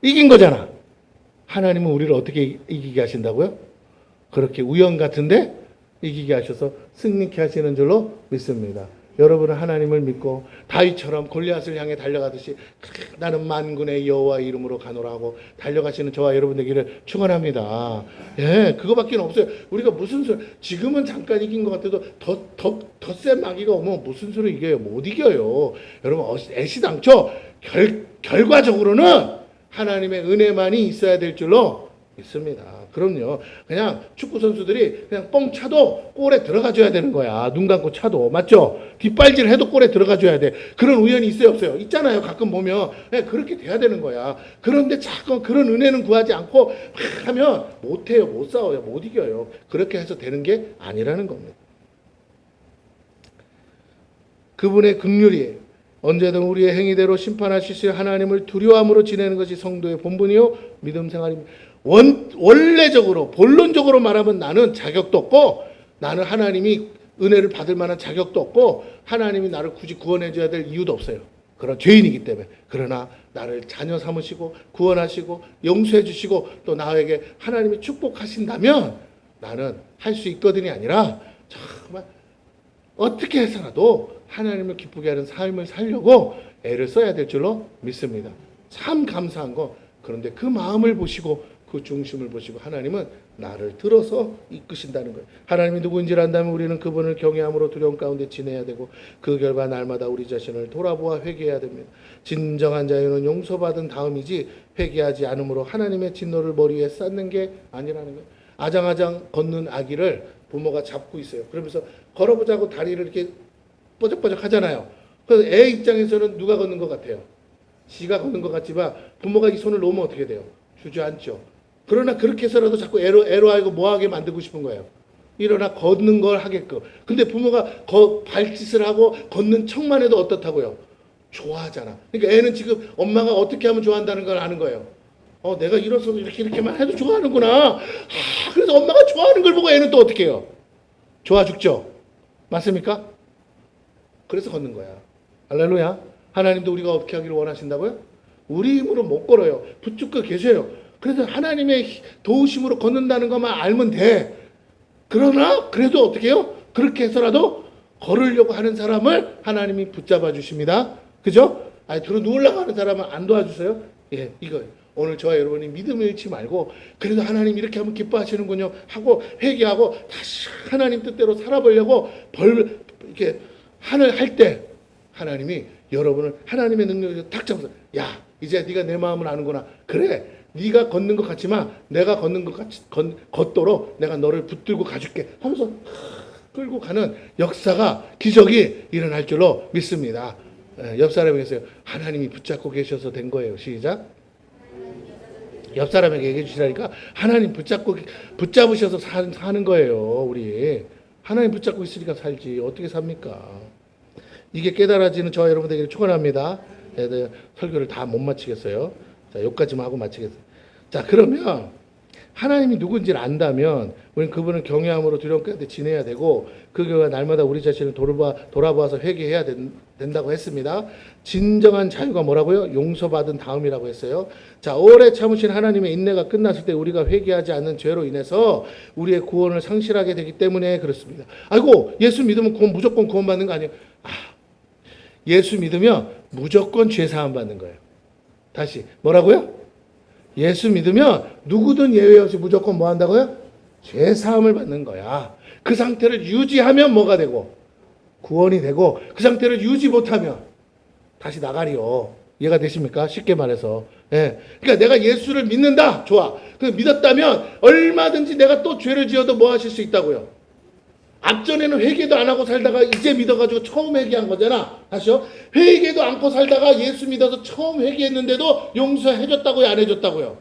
이긴 거잖아. 하나님은 우리를 어떻게 이기게 하신다고요? 그렇게 우연 같은데 이기게 하셔서 승리케 하시는 줄로 믿습니다. 여러분은 하나님을 믿고 다윗처럼 골리앗을 향해 달려가듯이 나는 만군의 여호와 이름으로 가노라 하고 달려가시는 저와 여러분 되기를 축원합니다. 그거밖에 없어요. 우리가 무슨 소리, 지금은 잠깐 이긴 것 같아도 더 센 마귀가 오면 무슨 소리 이겨요? 못 이겨요. 여러분 애시당초 결과적으로는 하나님의 은혜만이 있어야 될 줄로 믿습니다. 그럼요. 그냥 축구 선수들이 그냥 뻥 차도 골에 들어가 줘야 되는 거야. 눈 감고 차도. 맞죠? 뒷발질 해도 골에 들어가 줘야 돼. 그런 우연이 있어요, 없어요? 있잖아요. 가끔 보면. 그렇게 돼야 되는 거야. 그런데 자꾸 그런 은혜는 구하지 않고 막 하면 못 해요. 못 싸워요. 못 이겨요. 그렇게 해서 되는 게 아니라는 겁니다. 그분의 긍휼이 언제든 우리의 행위대로 심판하시실 하나님을 두려움으로 지내는 것이 성도의 본분이요 믿음 생활입니다. 원래적으로 본론적으로 말하면 나는 자격도 없고 나는 하나님이 은혜를 받을 만한 자격도 없고 하나님이 나를 굳이 구원해 줘야 될 이유도 없어요. 그런 죄인이기 때문에. 그러나 나를 자녀 삼으시고 구원하시고 용서해 주시고 또 나에게 하나님이 축복하신다면 나는 할 수 있거든이 아니라 정말 어떻게 해서라도 하나님을 기쁘게 하는 삶을 살려고 애를 써야 될 줄로 믿습니다. 참 감사한 거. 그런데 그 마음을 보시고 그 중심을 보시고 하나님은 나를 들어서 이끄신다는 거예요. 하나님이 누구인지를 안다면 우리는 그분을 경외함으로 두려움 가운데 지내야 되고 그 결과 날마다 우리 자신을 돌아보아 회개해야 됩니다. 진정한 자유는 용서받은 다음이지 회개하지 않으므로 하나님의 진노를 머리 위에 쌓는 게 아니라는 거예요. 아장아장 걷는 아기를 부모가 잡고 있어요. 그러면서 걸어보자고 다리를 이렇게 뽀적뽀적 하잖아요. 그래서 애 입장에서는 누가 걷는 것 같아요? 지가 걷는 것 같지만 부모가 이 손을 놓으면 어떻게 돼요? 주저앉죠. 그러나 그렇게 해서라도 자꾸 애로하고 뭐하게 만들고 싶은 거예요. 일어나 걷는 걸 하게끔. 근데 부모가 발짓을 하고 걷는 척만 해도 어떻다고요? 좋아하잖아. 그러니까 애는 지금 엄마가 어떻게 하면 좋아한다는 걸 아는 거예요. 내가 일어서서 이렇게만 해도 좋아하는구나. 그래서 엄마가 좋아하는 걸 보고 애는 또 어떻게 해요? 좋아 죽죠. 맞습니까? 그래서 걷는 거야. 할렐루야. 하나님도 우리가 어떻게 하기를 원하신다고요? 우리 힘으로 못 걸어요. 붙잡고 계세요. 그래서 하나님의 도우심으로 걷는다는 것만 알면 돼. 그러나 그래도 어떻게 해요? 그렇게 해서라도 걸으려고 하는 사람을 하나님이 붙잡아 주십니다. 그죠? 들어 누우려고 하는 사람은 안 도와주세요. 이거예요. 오늘 저와 여러분이 믿음을 잃지 말고 그래도 하나님 이렇게 하면 기뻐하시는군요 하고 회개하고 다시 하나님 뜻대로 살아보려고 이렇게 할 때 하나님이 여러분을 하나님의 능력으로 탁 잡아서 야 이제 네가 내 마음을 아는구나. 그래 네가 걷는 것 같지만 내가 걷는 것 같이 걷도록 내가 너를 붙들고 가줄게 하면서 끌고 가는 역사가 기적이 일어날 줄로 믿습니다. 옆 사람에게서 하나님이 붙잡고 계셔서 된 거예요. 시작. 옆 사람에게 얘기해 주시라니까. 하나님 붙잡으셔서 사는 거예요. 우리 하나님 붙잡고 있으니까 살지 어떻게 삽니까? 이게 깨달아지는 저와 여러분들에게 축원합니다. 설교를 다 못 마치겠어요. 자, 여기까지만 하고 마치겠어요. 자, 그러면 하나님이 누군지를 안다면 우리는 그분을 경외함으로 두려움 가운데 지내야 되고 그 결과 날마다 우리 자신을 돌아보아서 회개해야 된다고 했습니다. 진정한 자유가 뭐라고요? 용서받은 다음이라고 했어요. 자, 오래 참으신 하나님의 인내가 끝났을 때 우리가 회개하지 않는 죄로 인해서 우리의 구원을 상실하게 되기 때문에 그렇습니다. 아이고, 예수 믿으면 무조건 구원받는 거 아니에요? 예수 믿으면 무조건 죄 사함 받는 거예요. 다시 뭐라고요? 예수 믿으면 누구든 예외 없이 무조건 뭐 한다고요? 죄 사함을 받는 거야. 그 상태를 유지하면 뭐가 되고 구원이 되고 그 상태를 유지 못하면 다시 나가리요. 이해가 되십니까? 쉽게 말해서. 예. 그러니까 내가 예수를 믿는다. 좋아. 그 믿었다면 얼마든지 내가 또 죄를 지어도 뭐 하실 수 있다고요? 앞전에는 회개도 안 하고 살다가 이제 믿어가지고 처음 회개한 거잖아. 다시요. 회개도 않고 살다가 예수 믿어서 처음 회개했는데도 용서해줬다고요? 안 해줬다고요?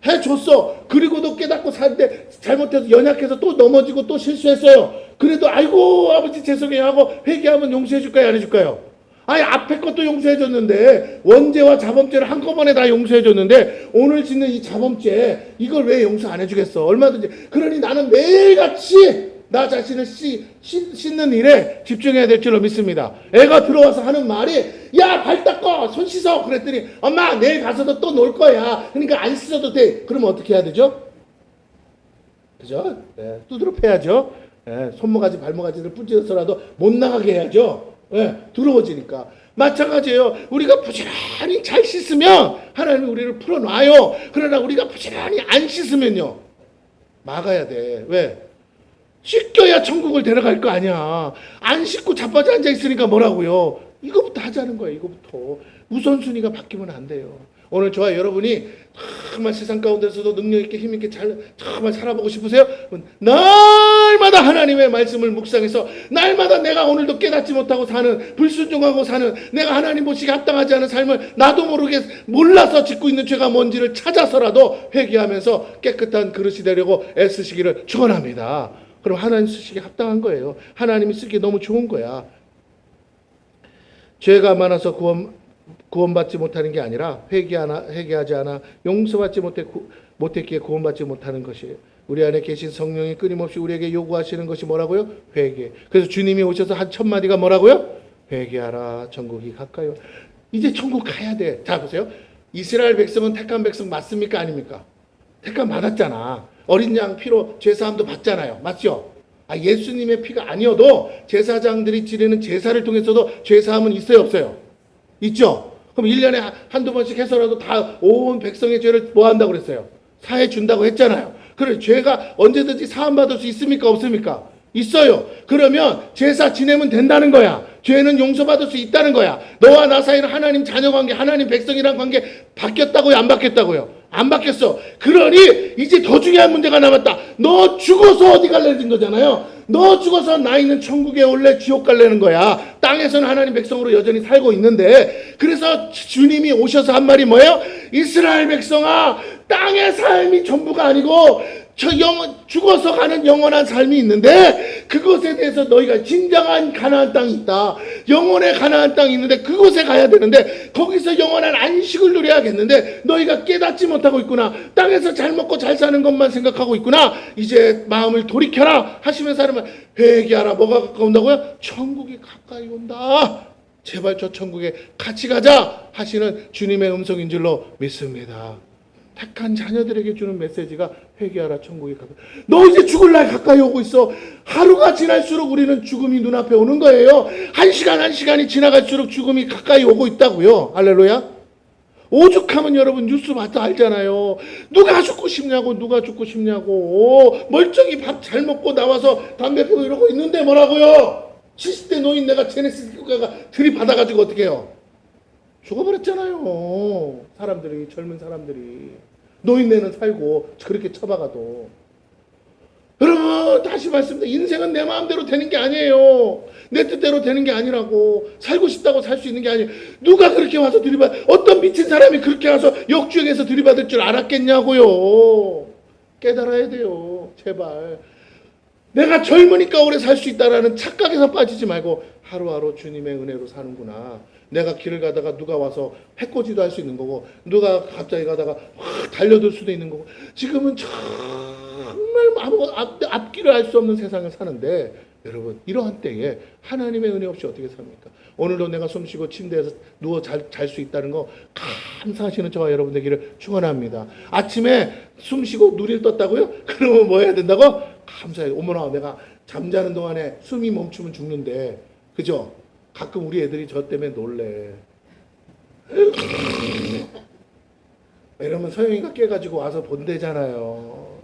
해줬어. 그리고도 깨닫고 살때 잘못해서 연약해서 또 넘어지고 또 실수했어요. 그래도 아이고 아버지 죄송해요 하고 회개하면 용서해줄까요? 안 해줄까요? 아니 앞에 것도 용서해줬는데 원죄와 자범죄를 한꺼번에 다 용서해줬는데 오늘 짓는 이 자범죄 이걸 왜 용서 안 해주겠어? 얼마든지. 그러니 나는 매일같이 나 자신을 씻는 일에 집중해야 될 줄로 믿습니다. 애가 들어와서 하는 말이 야 발 닦아 손 씻어 그랬더니 엄마 내일 가서도 또 놀 거야 그러니까 안 씻어도 돼. 그러면 어떻게 해야 되죠? 그죠? 네, 두드러 패야죠. 네, 손모가지 발모가지를 부딪혀서라도 못 나가게 해야죠. 네, 더러워지니까. 마찬가지예요. 우리가 부지런히 잘 씻으면 하나님이 우리를 풀어놔요. 그러나 우리가 부지런히 안 씻으면요 막아야 돼. 왜? 씻겨야 천국을 데려갈 거 아니야. 안 씻고 자빠져 앉아있으니까 뭐라고요? 이거부터 하자는 거예요. 이거부터. 우선순위가 바뀌면 안 돼요. 오늘 저와 여러분이 정말 세상 가운데서도 능력있게 힘있게 정말 살아보고 싶으세요? 날마다 하나님의 말씀을 묵상해서 날마다 내가 오늘도 깨닫지 못하고 사는 불순종하고 사는 내가 하나님 보시기에 합당하지 않은 삶을 나도 모르게 몰라서 짓고 있는 죄가 뭔지를 찾아서라도 회개하면서 깨끗한 그릇이 되려고 애쓰시기를 축원합니다. 그럼 하나님 쓰시기에 합당한 거예요. 하나님이 쓰기에 너무 좋은 거야. 죄가 많아서 구원받지 못하는 게 아니라 회개하지 않아 용서받지 못했기에 구원받지 못하는 것이에요. 우리 안에 계신 성령이 끊임없이 우리에게 요구하시는 것이 뭐라고요? 회개. 그래서 주님이 오셔서 한 첫 마디가 뭐라고요? 회개하라 천국이 가까이. 이제 천국 가야 돼. 자 보세요. 이스라엘 백성은 택한 백성 맞습니까? 아닙니까? 택한 받았잖아. 어린 양 피로 제사함도 받잖아요. 맞죠? 예수님의 피가 아니어도 제사장들이 지내는 제사를 통해서도 제사함은 있어요? 없어요? 있죠? 그럼 1년에 한두 번씩 해서라도 다 온 백성의 죄를 뭐 한다고 그랬어요? 사해 준다고 했잖아요. 그래 죄가 언제든지 사함받을 수 있습니까? 없습니까? 있어요. 그러면 제사 지내면 된다는 거야. 죄는 용서받을 수 있다는 거야. 너와 나 사이는 하나님 자녀 관계, 하나님 백성이란 관계 바뀌었다고요? 안 바뀌었다고요? 안 바뀌었어. 그러니 이제 더 중요한 문제가 남았다. 너 죽어서 어디 갈래는 거잖아요. 너 죽어서 나 있는 천국에 올래 지옥 갈래는 거야. 땅에서는 하나님 백성으로 여전히 살고 있는데 그래서 주님이 오셔서 한 말이 뭐예요? 이스라엘 백성아 땅의 삶이 전부가 아니고 죽어서 가는 영원한 삶이 있는데 그것에 대해서 너희가 진정한 가나안 땅이 있다. 영원의 가나안 땅이 있는데 그곳에 가야 되는데 거기서 영원한 안식을 누려야겠는데 너희가 깨닫지 못하고 있구나. 땅에서 잘 먹고 잘 사는 것만 생각하고 있구나. 이제 마음을 돌이켜라 하시면서 하는 말 회개하라. 뭐가 가까운다고요? 천국이 가까이 온다. 제발 저 천국에 같이 가자 하시는 주님의 음성인 줄로 믿습니다. 택한 자녀들에게 주는 메시지가 회개하라 천국이 가까이. 너 이제 죽을 날 가까이 오고 있어. 하루가 지날수록 우리는 죽음이 눈앞에 오는 거예요. 한 시간이 지나갈수록 죽음이 가까이 오고 있다고요. 할렐루야. 오죽하면 여러분 뉴스 봐도 알잖아요. 누가 죽고 싶냐고. 멀쩡히 밥 잘 먹고 나와서 담배 피고 이러고 있는데 뭐라고요. 70대 노인 내가 제네시스 교회가 들이받아가지고 어떻게 해요. 죽어버렸잖아요. 사람들이 젊은 사람들이. 노인네는 살고 그렇게 쳐박아도. 여러분 다시 말씀드립니다. 인생은 내 마음대로 되는 게 아니에요. 내 뜻대로 되는 게 아니라고. 살고 싶다고 살 수 있는 게 아니에요. 누가 그렇게 와서 어떤 미친 사람이 그렇게 와서 역주행해서 들이받을 줄 알았겠냐고요. 깨달아야 돼요. 제발. 내가 젊으니까 오래 살 수 있다라는 착각에서 빠지지 말고 하루하루 주님의 은혜로 사는구나. 내가 길을 가다가 누가 와서 해코지도 할 수 있는 거고, 누가 갑자기 가다가 확 달려들 수도 있는 거고. 지금은 정말 아무것도 앞길을 알 수 없는 세상을 사는데, 여러분 이러한 때에 하나님의 은혜 없이 어떻게 삽니까? 오늘도 내가 숨쉬고 침대에서 누워 잘 수 있다는 거 감사하시는 저와 여러분 되기를 축원합니다. 아침에 숨쉬고 눈이 떴다고요? 그러면 뭐 해야 된다고? 감사해요. 어머나, 내가 잠자는 동안에 숨이 멈추면 죽는데, 그죠? 가끔 우리 애들이 저 때문에 놀래. 이러면 서영이가 깨가지고 와서 본대잖아요.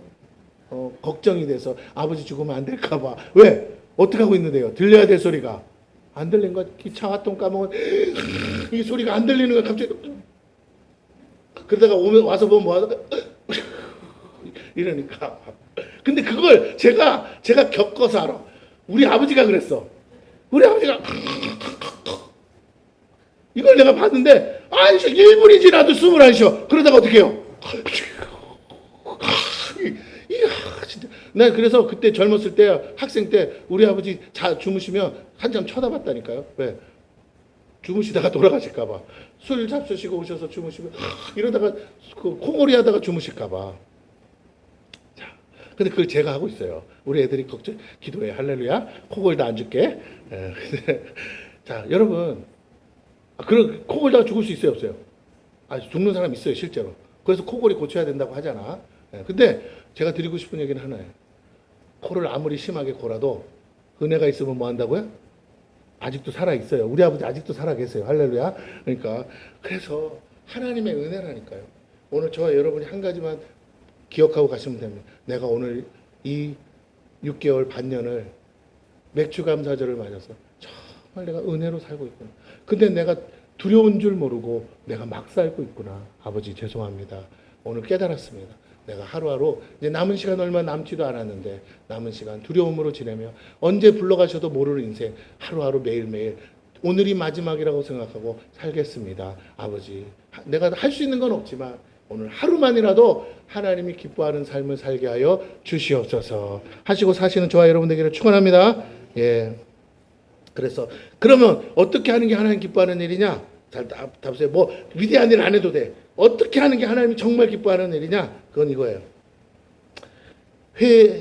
걱정이 돼서 아버지 죽으면 안 될까봐. 왜? 어떻게 하고 있는데요? 들려야 될 소리가 안 들린 거야. 차화통 까먹은 이 소리가 안 들리는 거야. 갑자기. 그러다가 와서 보면 뭐하다가 이러니까. 근데 그걸 제가 겪어서 알아. 우리 아버지가 그랬어. 우리 아버지가 이걸 내가 봤는데 안 쉬어. 1분이 지나도 숨을 안 쉬어. 그러다가 어떻게 해요? 진짜. 나 그래서 그때 젊었을 때, 학생 때 우리 아버지 주무시면 한참 쳐다봤다니까요. 왜? 주무시다가 돌아가실까봐. 술 잡수시고 오셔서 주무시면 이러다가 그 코골이 하다가 주무실까봐. 자, 근데 그걸 제가 하고 있어요. 우리 애들이 기도해. 할렐루야. 코골이도 안 줄게. 자, 여러분, 그런 코골다가 죽을 수 있어요, 없어요? 죽는 사람 있어요, 실제로. 그래서 코골이 고쳐야 된다고 하잖아. 근데 제가 드리고 싶은 얘기는 하나예요. 코를 아무리 심하게 골아도 은혜가 있으면 뭐 한다고요? 아직도 살아 있어요. 우리 아버지 아직도 살아 계세요. 할렐루야. 그러니까 그래서 하나님의 은혜라니까요. 오늘 저와 여러분이 한 가지만 기억하고 가시면 됩니다. 내가 오늘 이 6개월 반년을 맥주 감사절을 맞아서 정말 내가 은혜로 살고 있구나. 근데 내가 두려운 줄 모르고 내가 막 살고 있구나. 아버지 죄송합니다. 오늘 깨달았습니다. 내가 하루하루 이제 남은 시간 얼마 남지도 않았는데 남은 시간 두려움으로 지내며 언제 불러가셔도 모르는 인생 하루하루 매일매일 오늘이 마지막이라고 생각하고 살겠습니다. 아버지, 내가 할 수 있는 건 없지만 오늘 하루만이라도 하나님이 기뻐하는 삶을 살게 하여 주시옵소서 하시고 사시는 저와 여러분 되기를 축원합니다. 예. 그래서 그러면 어떻게 하는 게 하나님 기뻐하는 일이냐? 잘 답세요. 뭐 위대한 일 안 해도 돼. 어떻게 하는 게 하나님이 정말 기뻐하는 일이냐? 그건 이거예요.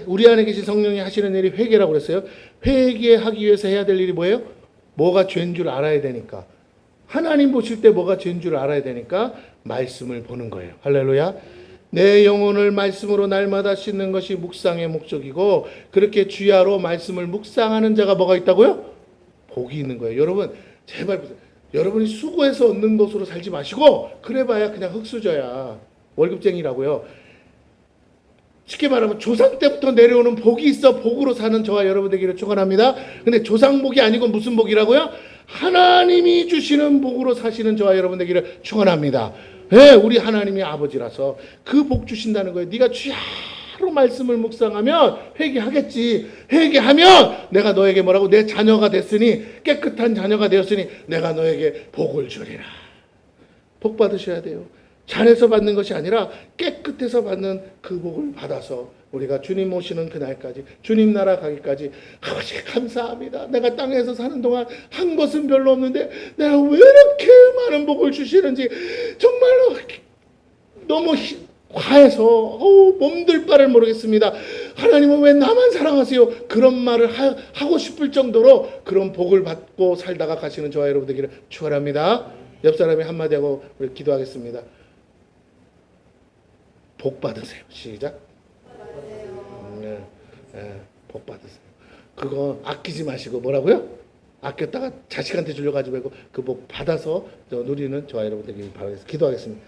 우리 안에 계신 성령이 하시는 일이 회개라고 그랬어요. 회개하기 위해서 해야 될 일이 뭐예요? 뭐가 죄인 줄 알아야 되니까. 하나님 보실 때 뭐가 죄인 줄 알아야 되니까 말씀을 보는 거예요. 할렐루야. 내 영혼을 말씀으로 날마다 씻는 것이 묵상의 목적이고, 그렇게 주야로 말씀을 묵상하는 자가 뭐가 있다고요? 복이 있는 거예요. 여러분 제발 보세요. 여러분이 수고해서 얻는 것으로 살지 마시고 그래봐야 그냥 흙수저야. 월급쟁이라고요. 쉽게 말하면 조상 때부터 내려오는 복이 있어 복으로 사는 저와 여러분 되기를 축원합니다. 근데 조상복이 아니고 무슨 복이라고요? 하나님이 주시는 복으로 사시는 저와 여러분 되기를 축원합니다. 네, 우리 하나님이 아버지라서 그 복 주신다는 거예요. 네가 주야로 말씀을 묵상하면 회개하겠지. 회개하면 내가 너에게 뭐라고? 내 자녀가 됐으니, 깨끗한 자녀가 되었으니 내가 너에게 복을 주리라. 복 받으셔야 돼요. 잘해서 받는 것이 아니라 깨끗해서 받는 그 복을 받아서 우리가 주님 오시는 그날까지, 주님 나라 가기까지 아버지 감사합니다. 내가 땅에서 사는 동안 한 것은 별로 없는데 내가 왜 이렇게 많은 복을 주시는지 정말로 너무 과해서 몸둘 바를 모르겠습니다. 하나님은 왜 나만 사랑하세요? 그런 말을 하고 싶을 정도로 그런 복을 받고 살다가 가시는 저와 여러분 되기를 축원합니다. 옆 사람이 한마디 하고 우리 기도하겠습니다. 복 받으세요. 시작. 복 받으세요. 그거 아끼지 마시고 뭐라고요? 아꼈다가 자식한테 주려고 하지 말고 그 복 받아서 누리는 저와 여러분 되기를 바라겠습니다. 기도하겠습니다.